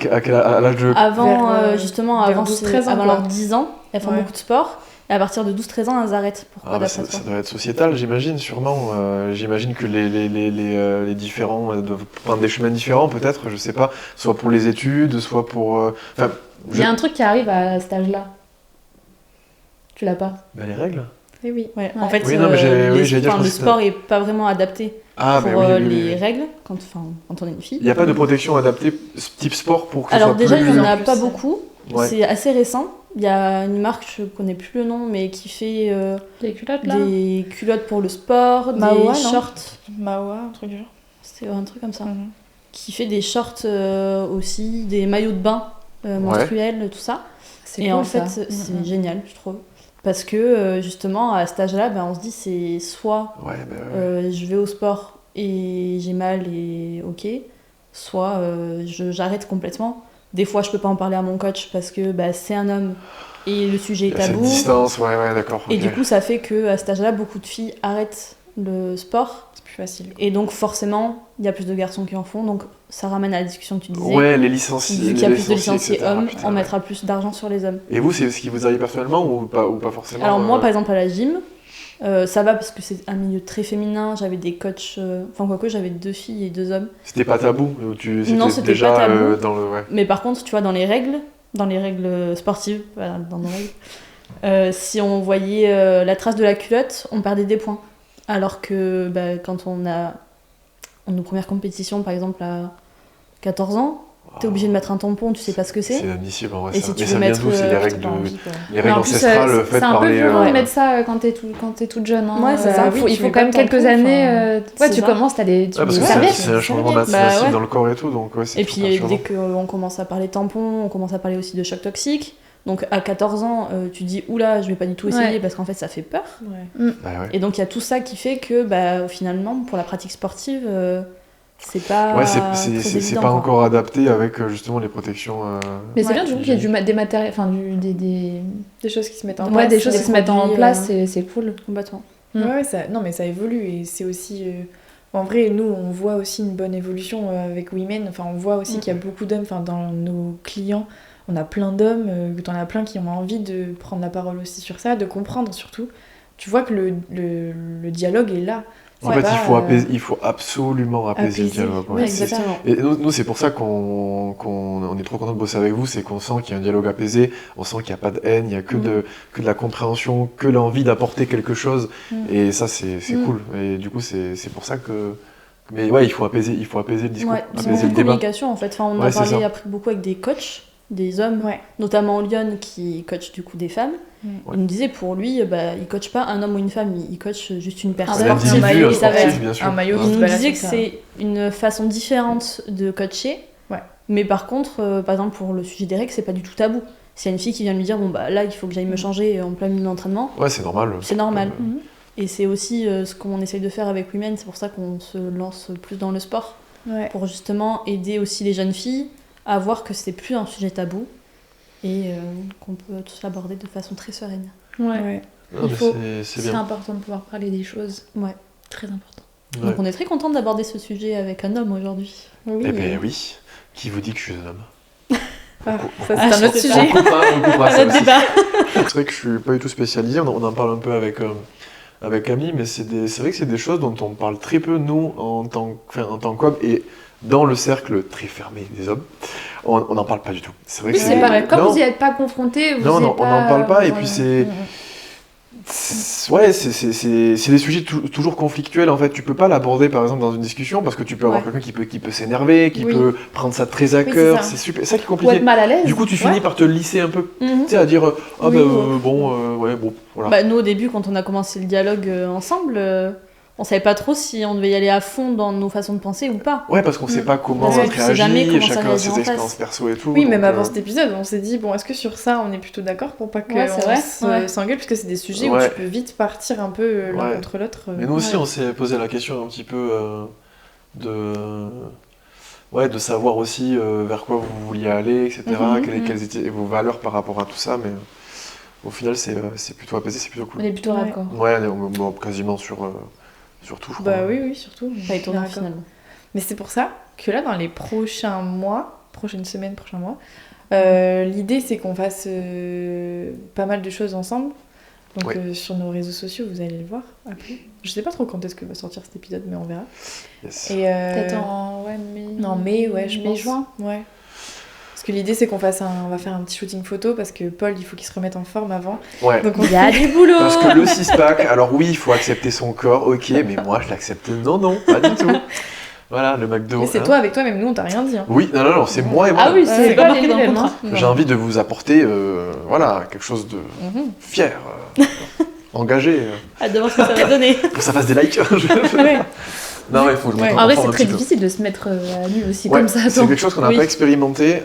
l'âge de... Avant, Vers, justement, vers avant, 12-13 ans, avant quoi. leurs 10 ans, elles font Ouais. beaucoup de sport. Et à partir de 12-13 ans, elles arrêtent. Pourquoi Ah, bah, d'après ça toi doit être sociétal, j'imagine, sûrement. J'imagine que les différents doivent prendre des chemins différents, peut-être, je sais pas. Soit pour les études, soit pour... Enfin, Il y a un truc qui arrive à cet âge-là. Tu l'as pas. bah, les règles. Eh oui. Ouais. Ouais. En fait, Oui, non, mais j'allais dire, je le pense que sport est pas vraiment adapté Ah, pour mais oui, oui, oui, les oui. règles quand on est une fille. Il n'y a pas de protection adaptée type sport pour que ce Alors soit déjà, plus... il n'y en a plus, pas ça. beaucoup. Ouais. C'est assez récent. Il y a une marque, je connais plus le nom, mais qui fait Les culottes là des culottes pour le sport, Maowa, des non shorts. Mawa, un truc du genre. C'est un truc comme ça. Mhm. Qui fait des shorts aussi, des maillots de bain menstruels, tout ça. C'est Et cool, en fait, ça. c'est Mhm. génial, je trouve. Parce que justement, à cet âge-là, ben, on se dit c'est soit Ouais, bah, ouais. je vais au sport et j'ai mal et ok, soit j'arrête complètement. Des fois, je peux pas en parler à mon coach parce que bah, c'est un homme et le sujet est Il y a cette tabou. distance, ouais, d'accord. Et ok. du coup, ça fait que à cet âge-là, beaucoup de filles arrêtent le sport. C'est plus facile. Et donc, forcément, il y a plus de garçons qui en font. Donc, ça ramène à la discussion que tu disais. Ouais, les licenciés. Vu qu'il y a les plus de licenciés etc., hommes, putain, on ouais. mettra plus d'argent sur les hommes. Et vous, c'est ce qui vous arrive personnellement ou pas forcément Alors moi, par exemple, à la gym, ça va parce que c'est un milieu très féminin. J'avais des coachs... Enfin, quoique, j'avais 2 filles et 2 hommes. C'était pas tabou Non, c'était déjà pas tabou. dans le... Ouais. Mais par contre, tu vois, dans les règles sportives, voilà, dans nos règles, si on voyait la trace de la culotte, on perdait des points. Alors que bah, quand on a nos premières compétitions, par exemple, à 14 ans, t'es obligé de mettre un tampon, tu sais pas ce que C'est c'est. inadmissible en vrai. Et ça. si tu Mais veux ça vient mettre, d'où? C'est les t'as règles, T'as envie, quoi. les règles Mais en plus, ancestrales c'est faites un par peu les... violent de ouais. mettre ça quand t'es toute jeune. Hein. Ouais, c'est ça, oui, il tu faut mets quand pas même de quelques tampon, années. c'est Tu ça. commences, t'as des. Ouais, parce que serviettes. c'est un changement serviettes. massif Bah ouais. dans le corps et tout, donc ouais, c'est Et tout puis perturbant. dès qu'on commence à parler tampons, on commence à parler aussi de choc toxique. Donc à 14 ans, tu dis oula, je vais pas du tout essayer Ouais. parce qu'en fait ça fait peur. Ouais. Bah ouais. Et donc il y a tout ça qui fait que bah, finalement, pour la pratique sportive, c'est pas. Ouais, très c'est évident, pas quoi. encore adapté avec justement les protections. Mais c'est Ouais. bien du coup qu'il y ait des matériels. Enfin, des Des choses qui se mettent en Ouais, place. des choses des qui se mettent en produits, place, c'est cool. Complètement. Mm. Ouais, ça... Non, mais ça évolue et c'est aussi... En vrai, nous, on voit aussi une bonne évolution avec Women. Enfin, on voit aussi qu'il y a beaucoup d'hommes, enfin, dans nos clients, on a plein d'hommes, t'en as plein qui ont envie de prendre la parole aussi sur ça, de comprendre surtout. Tu vois que le dialogue est là. En C'est fait, pas, il faut absolument apaiser le apaiser. dialogue. Ouais, C'est- Exactement. Et nous, c'est pour ça qu'on est trop content de bosser avec vous, c'est qu'on sent qu'il y a un dialogue apaisé, on sent qu'il n'y a pas de haine, il n'y a que de la compréhension, que l'envie d'apporter quelque chose, et ça, c'est cool. Et du coup, c'est pour ça que... Mais ouais, il faut apaiser le discours, Ouais, c'est apaiser beaucoup le de débat. communication en fait. Enfin, on Ouais, a c'est parlé ça. après beaucoup avec des coachs, des hommes, Ouais. notamment Lyon qui coach du coup des femmes. Ouais. Il nous disait pour lui, bah, il coach pas un homme ou une femme, il coach juste une personne. Un sportif, individu, maillot, un ça va sportif, être bien sûr. un maillot Ouais. qui Il se nous balade disait que sur ça. c'est une façon différente de coacher. Ouais. Mais par contre, par exemple, pour le sujet des règles, c'est pas du tout tabou. S'il y a une fille qui vient lui dire, bon bah là, il faut que j'aille me changer en plein milieu d'entraînement, Ouais, c'est normal. c'est normal. Mhm. Et c'est aussi ce qu'on essaye de faire avec Women, c'est pour ça qu'on se lance plus dans le sport, Ouais. pour justement aider aussi les jeunes filles à voir que c'est plus un sujet tabou et qu'on peut tous l'aborder de façon très sereine. Ouais. Ouais. Non, Il mais faut- c'est C'est bien. important de pouvoir parler des choses. Ouais. Très important. Ouais. Donc on est très content d'aborder ce sujet avec un homme aujourd'hui. Oui. Eh ben oui, qui vous dit que je suis un homme? Ah, ça, c'est Ah, un je autre sais sujet. On coupera ça Notre aussi. débat. C'est vrai que je suis pas du tout spécialisé, on en parle un peu avec Camille, mais c'est vrai que c'est des choses dont on parle très peu, nous, en tant qu'hommes, et dans le cercle très fermé des hommes, on n'en parle pas du tout. C'est vrai Oui, que c'est pas. Comme non, vous n'y êtes pas confrontés, vous non, y non, êtes on n'en parle pas, et Ouais. puis c'est... Ouais, c'est des sujets toujours conflictuels en fait. Tu peux pas l'aborder par exemple dans une discussion parce que tu peux avoir quelqu'un qui peut s'énerver, qui Oui. peut prendre ça très à Oui, cœur. c'est ça. C'est super, ça qui est Ou être compliqué. mal à l'aise. Du coup, tu finis par te lisser un peu. Tu sais, à dire Oui, ouais, bon, voilà. Bah, nous, au début, quand on a commencé le dialogue ensemble, on savait pas trop si on devait y aller à fond dans nos façons de penser ou pas. Ouais, parce qu'on sait pas comment Parce que l'autre tu sais jamais réagit, comment ça chacun a réagit ses en face. expériences perso et tout. Oui, donc, même avant cet épisode, on s'est dit, bon, est-ce que sur ça, on est plutôt d'accord pour pas Ouais, c'est qu'on vrai. Ouais. s'engueule, parce que c'est des sujets Ouais. où tu peux vite partir un peu l'un Ouais. contre l'autre. Mais nous aussi, on s'est posé la question un petit peu de savoir aussi vers quoi vous vouliez aller, etc. Quelles étaient vos valeurs par rapport à tout ça, mais au final, c'est plutôt apaisé, c'est plutôt On cool. est plutôt Ouais. raccord. Ouais, on est bon, quasiment sur tout, je crois. Bah oui, surtout. Pas étonnant D'accord. finalement. Mais c'est pour ça que là, dans les prochaines semaines, prochains mois, l'idée c'est qu'on fasse pas mal de choses ensemble. Donc Ouais. sur nos réseaux sociaux, vous allez le voir après. Je sais pas trop quand est-ce que va sortir cet épisode, mais on verra. Yes. Et Peut-être en mai. en mai, ouais, je pense. Mai-juin. Ouais. Parce que l'idée c'est qu'on va faire un petit shooting photo parce que Paul, il faut qu'il se remette en forme avant. Ouais. Donc Il y a du boulot. Parce que le six-pack, alors oui, il faut accepter son corps, ok, mais moi je l'accepte non, pas du tout. Voilà, le McDo. mais c'est hein. toi avec toi, même nous on t'a rien dit. Hein. Oui, non, c'est moi et moi. Ah oui, Ouais, c'est c'est pas pas marqué marqué dans dans le le contrat. J'ai envie de vous apporter, voilà, quelque chose de Mhm. fier, engagé, Hâte de voir ce que ça va donner. pour que ça fasse des likes. Ouais. Non, il faut que je Ouais. mette En vrai, forme c'est un très petit peu. difficile de se mettre à nu aussi Ouais, comme ça. c'est attends. quelque chose qu'on n'a Oui. pas expérimenté.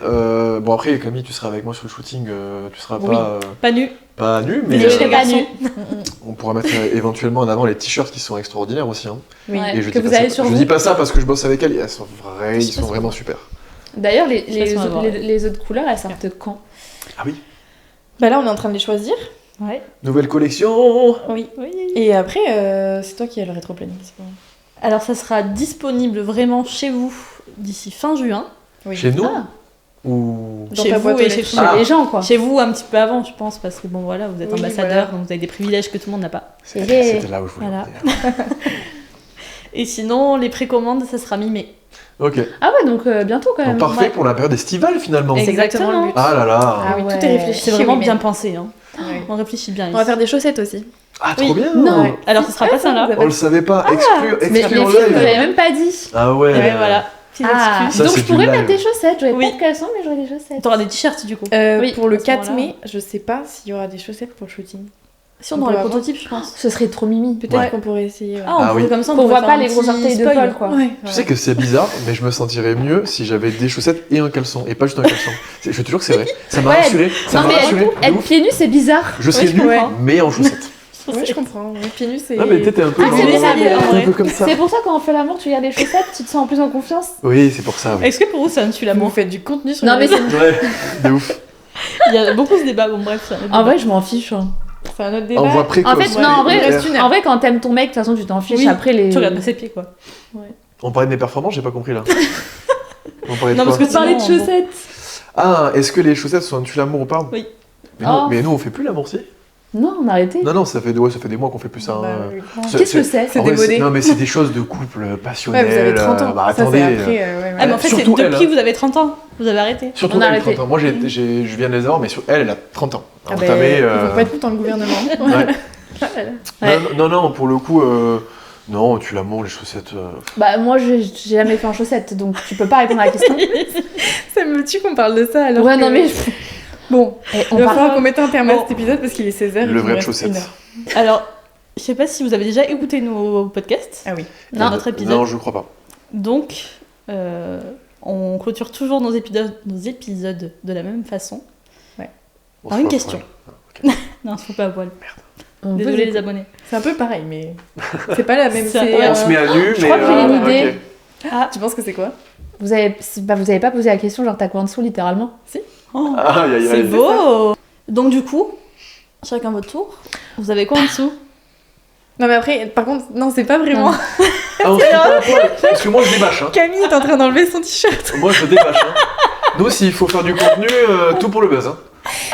Bon, après, Camille, tu seras avec moi sur le shooting, tu seras Oui. Pas nu. pas nu, mais Mais je je serai serai pas garçon. nue. on pourra mettre éventuellement en avant les t-shirts qui sont extraordinaires aussi. Hein. Oui. Ouais. Et je Que dis vous pas avez ça, sur je vous. dis pas ça parce que je bosse avec elles, elles sont Je ils sais sont pas si vraiment on- super. D'ailleurs, Je sais pas si on va voir. les autres couleurs, elles sortent quand? Ah oui. Bah là on est en train de les choisir. Ouais. Nouvelle collection. Oui. Oui. Et après, c'est toi qui as le rétro-planning. c'est pas moi. Alors, ça sera disponible vraiment chez vous d'ici fin juin. Oui. Chez nous Ah. ou Dans Chez ta vous boîte aux et chez lettres. tout. Ah. Les gens, quoi. Chez vous un petit peu avant, je pense, parce que bon, voilà, vous êtes Oui, ambassadeur, voilà. donc vous avez des privilèges que tout le monde n'a pas. C'était là où je voulais Voilà. en venir. Et sinon, les précommandes, ça sera mi-mai. Ok. Ah ouais, donc bientôt quand Donc même. parfait ouais. pour la période estivale finalement. C'est exactement le but. Ah là là. Ah oui, Ah tout est ouais. réfléchi. C'est vraiment oui, bien mais- pensé. Hein. Ouais. On réfléchit bien. On va ici. faire des chaussettes aussi. Ah trop Oui. bien. Non. Ouais. Alors, ce sera pas ça là. On le savait pas. Mais Exclu les filles, en vous live. l'avez même pas dit. Ah ouais. Ouais, voilà. Petite Ah, excuse. Ça, donc c'est je du pourrais live. mettre des chaussettes. J'aurais Oui. pas de caleçon, mais j'aurais des chaussettes. T'auras des t-shirts du coup. Oui, Pour le à ce 4 moment-là. mai, je sais pas s'il y aura des chaussettes pour le shooting. Si on On aura peut les avoir. prototypes, je pense. Ce serait trop mimi. Peut-être Ouais. qu'on pourrait essayer. Ah, on Ah pourrait oui. comme ça. On pourrait voit faire pas un les gros petit orteils de spoil. Paul, quoi. Ouais. Tu sais que c'est bizarre, mais je me sentirais mieux si j'avais des chaussettes et un caleçon, et pas juste un caleçon. Je te jure que c'est vrai. Ça m'a Ouais. rassuré. Ça Non, m'a mais rassuré. de être ouf. pieds nus, c'est bizarre. Je serais je nu, comprends. mais en chaussettes. Oui, je comprends. Ouais, pieds nus, c'est. Non mais t'es un peu. Ah, c'est dans- bizarre, t'es en un vrai. peu comme ça. C'est pour ça quand on fait l'amour, tu gardes les chaussettes, tu te sens en plus en confiance. Oui, c'est pour ça. Oui. Est-ce que pour vous, ça me tue Vous l'amour faites du contenu sur Non, les mais réseaux. Ouais, de ouf. Il y a beaucoup ce débat. Bon, bref. ça- En vrai, je m'en fiche. hein. C'est un autre débat. Envoi précoce. En fait, non, en il vrai, reste une heure. en vrai, quand t'aimes ton mec, de toute façon, tu t'en fiches. Oui, Après, les. Tu regardes pas ses pieds, quoi. On parlait de mes performances, j'ai pas compris là. On parlait de Non, quoi parce que Tu parlais de sinon, bon. chaussettes. Ah, est-ce que les chaussettes sont un tue l'amour ou pas Oui. Mais, nous, Oh. mais nous, on fait plus l'amour, si. Non, on a arrêté. Non, ça fait des mois qu'on fait plus ça. Bah, hein. oui. Qu'est-ce que c'est C'est En vrai, démodé. Non, mais c'est des choses de couple passionnel. Ouais, vous avez 30 ans. Bah Ça, attendez. c'est après. Ouais, Ah, mais en fait, c'est Surtout elle, depuis hein. que vous avez 30 ans. Vous avez arrêté. Surtout On a elle, arrêté. 30 ans. Moi, je viens de les avoir, mais elle a 30 ans. Ah Alors, ben, t'avais, ils vont pas être contents, le gouvernement. Ouais. Non, pour le coup, non, tu l'amour, les chaussettes. Bah, moi, j'ai jamais fait en chaussettes, donc tu peux pas répondre à la question. Ça me tue qu'on parle de ça alors. Ouais, que- non, mais. Bon, Eh, il on va parle. falloir qu'on mette un terme à Bon. cet épisode parce qu'il est 16h. Le vrai de chaussettes. Alors, je sais pas si vous avez déjà écouté nos podcasts. Ah oui. Non, notre épisode. Non, je crois pas. Donc, on clôture toujours nos épisodes de la même façon. On Alors, se une fait question. après. Non, il faut pas à poil. On peut Désolé les- les abonnés. C'est un peu pareil, mais c'est pas la même. Ça- c'est, ouais, On se met à nu, mais. crois que j'ai une idée. ok. Ah, Tu penses que c'est quoi? Vous avez... vous avez pas posé la question, genre t'as quoi en dessous, littéralement? oh, Aïe, aïe, c'est aïe. beau. Donc du coup, chacun votre tour. Vous avez quoi en dessous? Non, mais après, par contre, non, c'est pas vraiment. Ah, on se fout pas à poil. Parce que moi, je débâche. Hein. Camille est en train d'enlever son t-shirt. Moi, je débâche. Hein. Nous, s'il faut faire du contenu, tout pour le buzz. Hein.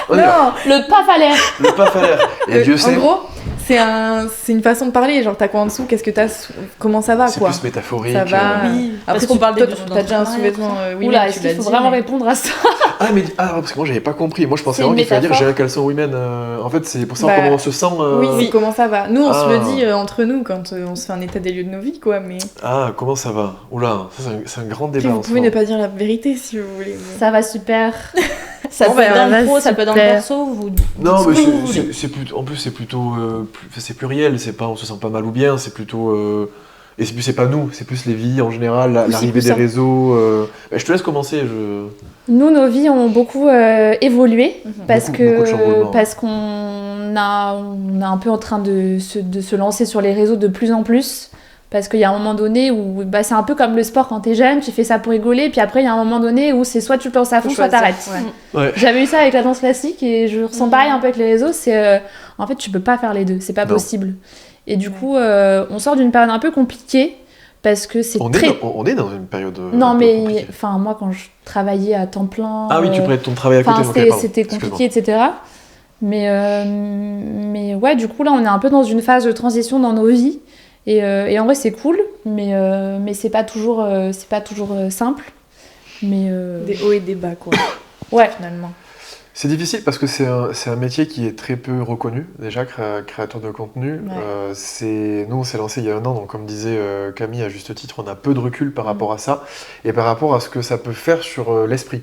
On y va. Non, Le paf à l'air! Le paf à l'air. Et Dieu en sait. gros, c'est une façon de parler. Genre, t'as quoi en dessous? Qu'est-ce que t'as? Comment ça va, C'est quoi? plus métaphorique. Ça va. Oui, Après, parce qu'on parle toi, des t'as déjà un sous-vêtement. Oui, Oula, mais est-ce tu l'as qu'il faut dit, vraiment mais- répondre à ça? parce que moi j'avais pas compris. Moi je pensais C'est vraiment une qu'il fallait dire métaphore. j'ai un caleçon women. En fait, c'est pour savoir Bah, comment on se sent. Oui, c'est comment ça va. Nous, on se le Ah. dit entre nous quand on se fait un état des lieux de nos vies, quoi. Mais Ah, comment ça va? Oula, ça, c'est un grand après, débat. vous en ce pouvez ne moment. pas dire la vérité si vous voulez. mais- Ça va super. Ça Bon, peut être bah, dans le va, pro, ça peut être dans le super. perso. Vous Non, dites mais ce que vous voulez. c'est plutôt, en plus c'est plutôt, c'est pluriel. C'est pas, on se sent pas mal ou bien. C'est plutôt, et c'est pas nous. C'est plus les vies en général, Oui, c'est l'arrivée plus des ça. réseaux. Je te laisse commencer. Nous, nos vies ont beaucoup évolué parce Beaucoup de chamboulements. qu'on on est un peu en train de se lancer sur les réseaux de plus en plus. Parce qu'il y a un moment donné où bah, c'est un peu comme le sport quand t'es jeune, tu fais ça pour rigoler, puis après il y a un moment donné où c'est soit tu te lances à fond, Faut soit choisir, t'arrêtes. ouais. Ouais. J'avais eu ça avec la danse classique et je ressens pareil un peu avec les réseaux, c'est en fait tu peux pas faire les deux, c'est pas Non. possible. Et du coup, on sort d'une période un peu compliquée parce que c'est On très... est dans une période. Non un peu mais compliquée. enfin moi quand je travaillais à temps plein... Ah oui, tu prêtes ton travail à côté. Enfin, ok, pardon. c'était Excuse-moi. compliqué, etc. Mais ouais, du coup, là, on est un peu dans une phase de transition dans nos vies. Et en vrai, c'est cool, mais c'est pas toujours simple. Mais Des hauts et des bas, quoi. ouais, Finalement. C'est difficile parce que c'est un métier qui est très peu reconnu, déjà, créateur de contenu. Ouais. Nous, on s'est lancé il y a un an, donc comme disait Camille à juste titre, on a peu de recul par rapport à ça et par rapport à ce que ça peut faire sur l'esprit.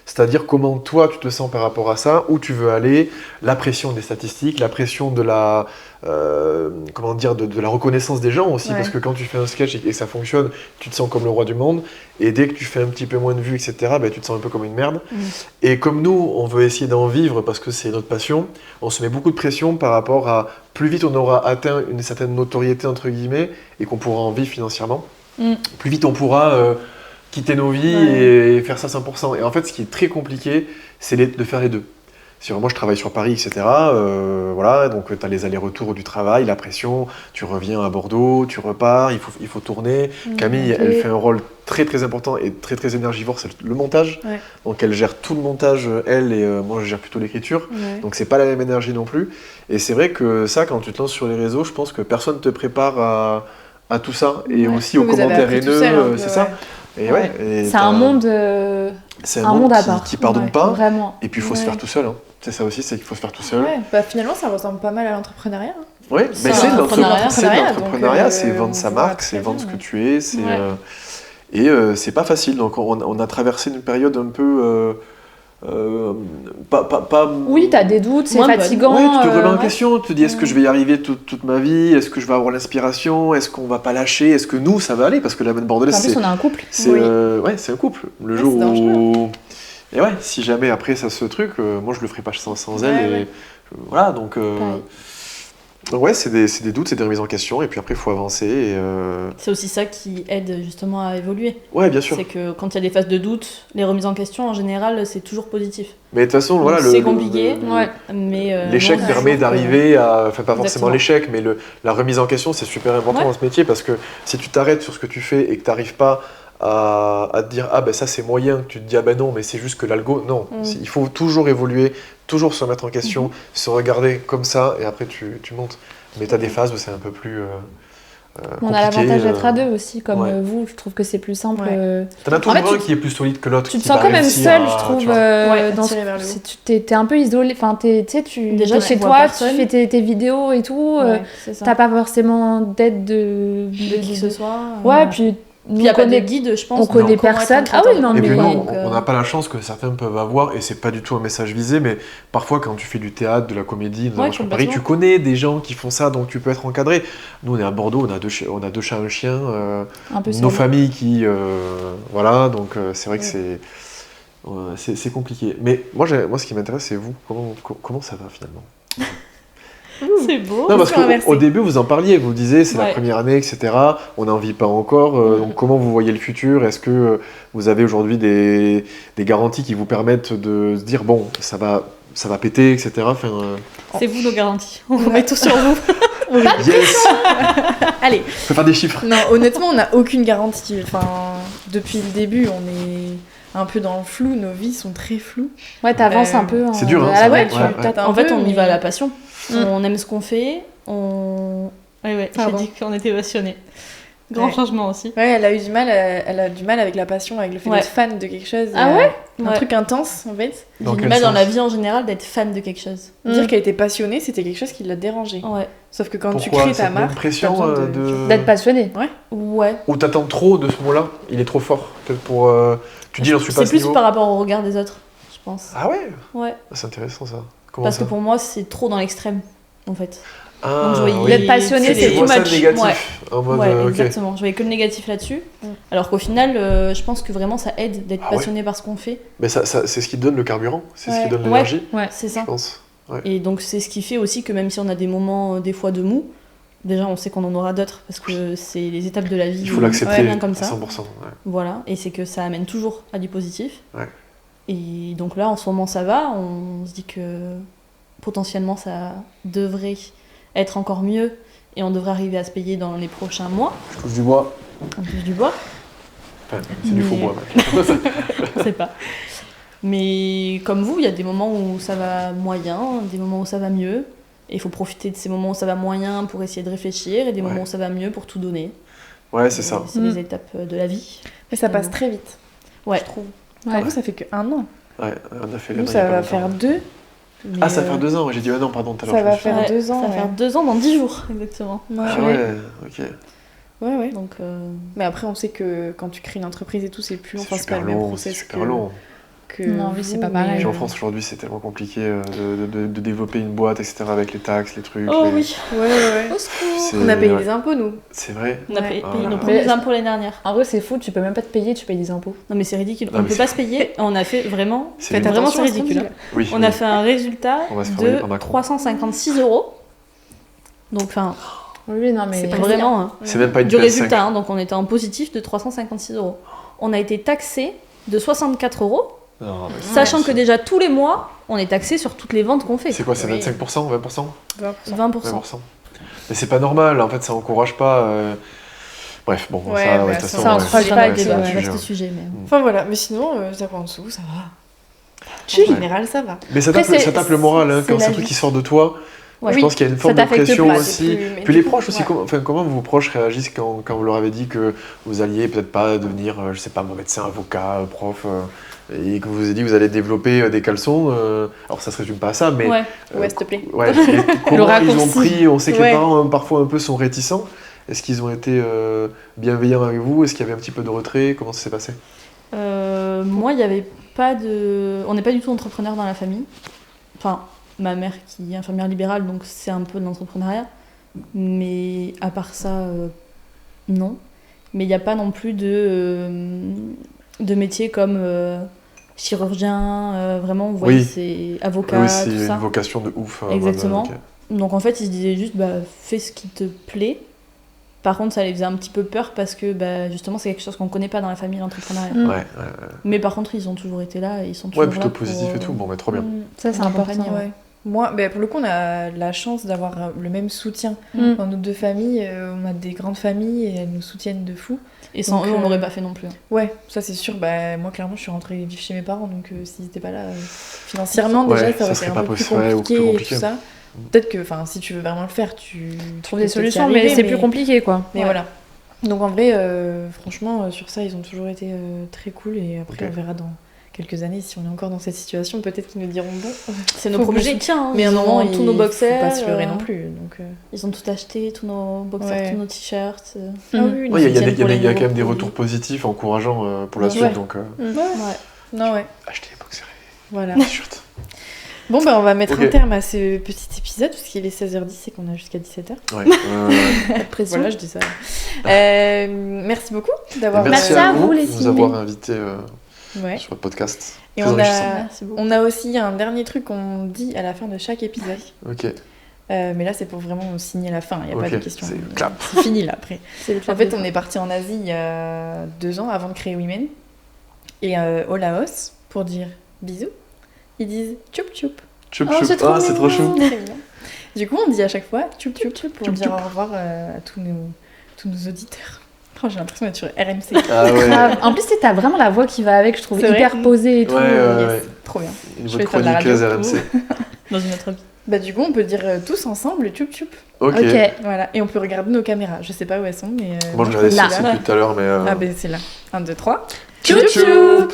C'est-à-dire comment toi tu te sens par rapport à ça, où tu veux aller, la pression des statistiques, la pression de la, comment dire, de la reconnaissance des gens aussi, Ouais. parce que quand tu fais un sketch et que ça fonctionne, tu te sens comme le roi du monde, et dès que tu fais un petit peu moins de vues, etc., bah, tu te sens un peu comme une merde. Et comme nous, on veut essayer d'en vivre parce que c'est notre passion, on se met beaucoup de pression par rapport à plus vite on aura atteint une certaine notoriété, entre guillemets, et qu'on pourra en vivre financièrement, plus vite on pourra quitter nos vies et faire ça 100%. Et en fait, ce qui est très compliqué, c'est de faire les deux. Si moi je travaille sur Paris, etc., voilà, donc tu as les allers-retours du travail, la pression, tu reviens à Bordeaux, tu repars, il faut tourner. Camille, elle fait un rôle très très important et très très énergivore, c'est le montage. Ouais. Donc elle gère tout le montage, elle, et moi je gère plutôt l'écriture. Ouais. Donc c'est pas la même énergie non plus. Et c'est vrai que ça, quand tu te lances sur les réseaux, je pense que personne ne te prépare à tout ça. Et aussi aux Vous avez commentaires appris tout haineux, seul, un peu, c'est ça. Et ouais, et c'est t'as- un monde c'est un monde à qui, part. qui pardonne Ouais, pas. Vraiment. Et puis il faut se faire tout seul. Hein. C'est ça aussi, c'est qu'il faut se faire tout seul. Ouais. Bah, finalement, ça ressemble pas mal à l'entrepreneuriat. hein. Ouais, C'est mais c'est de l'entrepreneuriat. c'est de Donc, l'entrepreneuriat, c'est vendre on sa voit marque, très c'est vendre ce bien, que tu es, c'est Ouais. c'est pas facile. Donc on a traversé une période un peu pas Oui, t'as des doutes, c'est Moins bonne. fatigant. ouais, tu te remets en ouais. question, tu te dis est-ce que je vais y arriver toute ma vie, est-ce que je vais avoir l'inspiration, est-ce qu'on va pas lâcher, est-ce que nous ça va aller, parce que la bonne bordelaise En plus, on a un couple. c'est Oui. ouais, c'est un couple. Le Ouais, jour c'est dangereux. où et ouais, si jamais après ça se truc, moi je le ferai pas sans elle Ouais, et ouais. voilà donc Pareil. donc ouais, c'est des doutes, c'est des remises en question et puis après il faut avancer et C'est aussi ça qui aide justement à évoluer. ouais, bien sûr. C'est que quand il y a des phases de doute, les remises en question en général c'est toujours positif. Mais de toute façon, Donc, voilà c'est compliqué, Ouais. mais l'échec non, permet toujours, d'arriver à. Enfin, pas forcément Exactement. l'échec, mais la remise en question, c'est super important Ouais. dans ce métier parce que si tu t'arrêtes sur ce que tu fais et que tu n'arrives pas à te dire ah ben ça c'est moyen, que tu te dis ah ben non, mais c'est juste que l'algo. Non, il faut toujours évoluer, toujours se remettre en question, se regarder comme ça et après tu montes. Mais tu as des phases où c'est un peu plus. On a compliqué, l'avantage d'être à deux aussi, comme ouais. vous. Je trouve que c'est plus simple. Ouais. T'en as toujours En fait, un qui est plus solide que l'autre. Tu te qui sens va quand même réussir seul, à- je trouve. tu vois. Ouais, dans attiré vers le haut. t'es un peu isolé. Enfin, tu sais, Déjà, t'es tu chez vois toi, personne. tu fais tes vidéos et tout. Ouais, c'est ça. T'as pas forcément d'aide de qui que ce soit. Ouais, puis Puis il nous, n'y a on pas de connaît. guide, je pense. on connaît comment être personne. un Ah oui, créateur non, de Et mais- puis contenu, nous, donc, on n'a pas la chance que certains peuvent avoir, et c'est pas du tout un message visé, mais parfois quand tu fais du théâtre, de la comédie, notamment sur Paris, tu complètement. connais des gens qui font ça, donc tu peux être encadré. Nous, on est à Bordeaux, on a deux chats, un chien, Un peu nos seul. familles qui... voilà, donc c'est vrai que c'est compliqué. Mais moi, ce qui m'intéresse, c'est vous. Comment ça va finalement? C'est beau. Non, parce Question inversée. qu'au début, vous en parliez, vous disiez, c'est la Ouais. première année, etc. On n'en vit pas encore. Donc, comment vous voyez le futur? Est-ce que vous avez aujourd'hui des garanties qui vous permettent de se dire, bon, ça va péter, etc. Enfin, C'est vous nos garanties. On met tout sur vous. yes! Allez. On peut faire des chiffres. Non, honnêtement, on n'a aucune garantie. Enfin, depuis le début, on est un peu dans le flou. Nos vies sont très floues. Ouais, t'avances un peu. c'est dur, hein, à ça. l'aveugle, Ouais, tu ouais. tâtes En un fait, peu, on y mais- va à la passion. Mm. On aime ce qu'on fait. Ouais, j'ai Pardon. dit qu'on était passionnés. Grand Ouais. changement aussi. Ouais, elle a du mal avec la passion, avec le fait Ouais. d'être fan de quelque chose. Ah ouais Un Ouais. truc intense, en fait. Dans J'ai du quel mal dans sens la vie en général d'être fan de quelque chose. Dire qu'elle était passionnée, c'était quelque chose qui l'a dérangée. Ouais. Sauf que quand tu Pourquoi crées ta cette même marque, pression t'as besoin de... D'être passionné. Ouais. Ou t'attends trop de ce mot-là, il est trop fort. Peut-être pour. Tu dis, j'en suis pas à C'est ce plus niveau. par rapport au regard des autres, je pense. Ah ouais Ouais. C'est intéressant ça. Comment Parce ça que pour moi, c'est trop dans l'extrême, en fait. Ah, Donc je voyais oui. D'être passionné, tu sais, c'est Tu too vois ça much. négatif. Ouais. En mode, Ouais, ok. exactement. Je voyais que le négatif là-dessus. Alors qu'au final, je pense que vraiment ça aide d'être Ah ouais. passionné par ce qu'on fait. Mais ça, c'est ce qui donne le carburant, c'est ce qui Ouais. donne Ouais. l'énergie, C'est je ça. pense. Ouais. Et donc c'est ce qui fait aussi que même si on a des moments, des fois de mou, déjà on sait qu'on en aura d'autres parce que c'est les étapes de la vie. Il faut l'accepter bien comme à ça. 100%. Ouais. Voilà. Et c'est que ça amène toujours à du positif. Ouais. Et donc là, en ce moment, ça va. On se dit que potentiellement ça devrait être encore mieux et on devrait arriver à se payer dans les prochains mois. Je touche du bois. En plus du bois. Enfin, c'est du faux Mais- bois. mec. Je sais pas. Mais comme vous, il y a des moments où ça va moyen, des moments où ça va mieux. Et il faut profiter de ces moments où ça va moyen pour essayer de réfléchir et des moments Ouais. où ça va mieux pour tout donner. Ouais, c'est ça. C'est les étapes de la vie. Mais ça passe très vite, Ouais. je trouve. Ouais. Enfin, vous, ça fait que 1 an. Ouais, on a fait Nous, il y a ça pas va longtemps. faire 2. Ah, ça va faire 2 ans, j'ai dit, non, pardon, tout à l'heure. Ça je va me suis- faire Ouais, 2 ans. Ça va faire 2 ans dans 10 jours, exactement. Ouais. Ah ouais, ok. Ouais, ouais. Donc, Mais après, on sait que quand tu crées une entreprise et tout, c'est plus long. C'est Enfin, c'est pas super le même long, c'est process super long. que Non, oui, vous, c'est pas mais, pareil. Puis en France aujourd'hui, c'est tellement compliqué de développer une boîte, etc. avec les taxes, les trucs. oh les- oui, Ouais, ouais, ouais. au secours. C'est- On a payé ouais. les impôts, nous. C'est vrai. On a Ouais. payé Oh là nos là. premiers Mais- impôts l'année dernière. En vrai, c'est fou, tu peux même pas te payer, tu payes des impôts. Non mais c'est ridicule, Ah, on mais peut c'est- pas se payer, on a fait vraiment, C'est faites une- vraiment c'est attention à ce qu'on ridicule. dit, hein. Oui. On oui. a fait un résultat On va se faire envoyer de par Macron. 356 €. Donc enfin, Oui, non, mais. C'est pas vraiment hein, C'est même pas une du PS5. résultat, hein, donc on était en positif de 356 €. On a été taxé de 64 €, Non, mais sachant que déjà tous les mois, on est taxé sur toutes les ventes qu'on fait. c'est quoi, c'est Oui. 25%, 20%? 20%. 20%. Mais c'est pas normal, en fait, ça encourage pas. Bref, bon, Ouais, ça, bah, de toute ça façon, encourage c'est- pas ouais, avec c'est les un autres, sujet, vaste hein. sujet, mais... Enfin voilà, mais sinon, zéro en dessous, ça va. Chill. En général, ça va. Mais ça Après, tape, c'est- ça tape le moral, hein, c'est quand la c'est un truc vie. qui sort de toi. Ouais. Je Oui, pense qu'il y a une ça forme de t'affecte pression plus, c'est aussi. plus- mais Puis du les coup, proches aussi, ouais. comment vos proches réagissent quand vous leur avez dit que vous alliez peut-être pas devenir, je sais pas, moi, médecin, avocat, prof, et que vous avez dit que vous allez développer des caleçons. Alors ça se résume pas à ça, mais Ouais. Ouais, s'il te plaît. ouais, mais comment ils ont raccourci. pris? On sait que Ouais. les parents parfois un peu sont réticents. Est-ce qu'ils ont été bienveillants avec vous? Est-ce qu'il y avait un petit peu de retrait? Comment ça s'est passé? Moi, il n'y avait pas de... On n'est pas du tout entrepreneur dans la famille. Enfin, ma mère qui est infirmière libérale, donc c'est un peu de l'entrepreneuriat. Mais à part ça, non. Mais il n'y a pas non plus de métiers comme chirurgien, vraiment, vous voyez, Oui. c'est avocat, Oui, c'est tout ça. une vocation de ouf. Exactement. ok. Donc en fait, ils se disaient juste, bah, fais ce qui te plaît. Par contre, ça les faisait un petit peu peur parce que bah, justement, c'est quelque chose qu'on connaît pas dans la famille, l'entrepreneuriat. Mm. Ouais, Mais par contre, ils ont toujours été là et ils sont toujours ouais, plutôt là pour, positif et tout. Bon, mais trop bien. Ça, c'est On important. accompagne, Ouais. Moi, bah, pour le coup, on a la chance d'avoir le même soutien. Mm. Dans nos deux familles, on a des grandes familles et elles nous soutiennent de fou. Et sans Donc, eux, on l'aurait pas fait non plus. Ouais, ça c'est sûr. Bah, moi, clairement, je suis rentrée vivre chez mes parents, donc s'ils n'étaient pas là financièrement, Ouais, déjà, ça ça aurait été serait un pas peu plus possible, ouais, ou compliqué, plus et compliqué. tout ça. Peut-être que, enfin, si tu veux vraiment le faire, tu Trouve peux des peut-être y solutions, mais arriver, c'est plus compliqué, quoi. Mais Ouais. voilà. Donc en vrai, franchement, sur ça, ils ont toujours été très cool. Et après, Ok. on verra dans quelques années si on est encore dans cette situation. Peut-être qu'ils nous diront bon. C'est nos Faut premiers bouger. soutiens. Hein. Mais à un Ils moment, ont tous nos boxers. faut pas se leurrer non plus. Donc, Ils ont tout acheté, tous nos boxers, Ouais. tous nos t-shirts. ah Mm. oui, Ouais, il y a, soutiennent pour les quand nouveaux même des produits. retours positifs, encourageants pour la Ouais. suite. Donc, Ouais. Ouais. Non, ouais. achetez les boxers Voilà. et t-shirts. Bon, bah, on va mettre Ok. un terme à ce petit épisode, parce qu'il est 16h10 et qu'on a jusqu'à 17h. Ouais. Pas de pression. Voilà, je dis ça. Merci beaucoup d'avoir Merci à à vous, vous les de nous filles. avoir invités Ouais. sur votre podcast. Et Très on enrichissant. a, Merci beaucoup. on a aussi un dernier truc qu'on dit à la fin de chaque épisode. Ok. Mais là, c'est pour vraiment signer la fin. Il n'y a Ok, pas de questions. c'est clap. C'est fini là après. C'est le En fait, on est parti en Asie il y a 2 ans avant de créer Women. Et au Laos, pour dire bisous, ils disent tchoup tchoup. Choup, Oh, choup. c'est trop Ah, c'est trop mignon. chou. Très bien. Du coup, on dit à chaque fois tchoup tchoup pour Tchoup, dire tchoup. au revoir à tous nos auditeurs. Oh, j'ai l'impression d'être sur RMC. Ah ouais. Grave. En plus, t'as vraiment la voix qui va avec, je trouve C'est vrai. hyper posée et tout. Ouais, ouais, Yes. ouais. Trop bien. Une Je voix vais faire de la chroniqueuse radio. RMC. dans une autre vie. Bah du coup, on peut dire tous ensemble tchoup tchoup. Ok. Voilà, et on peut regarder nos caméras. Je sais pas où elles sont, mais... Moi, je regardais là. ça depuis tout à l'heure, mais... Ah ben c'est là. 1, 2, 3. Tchoup tchoup.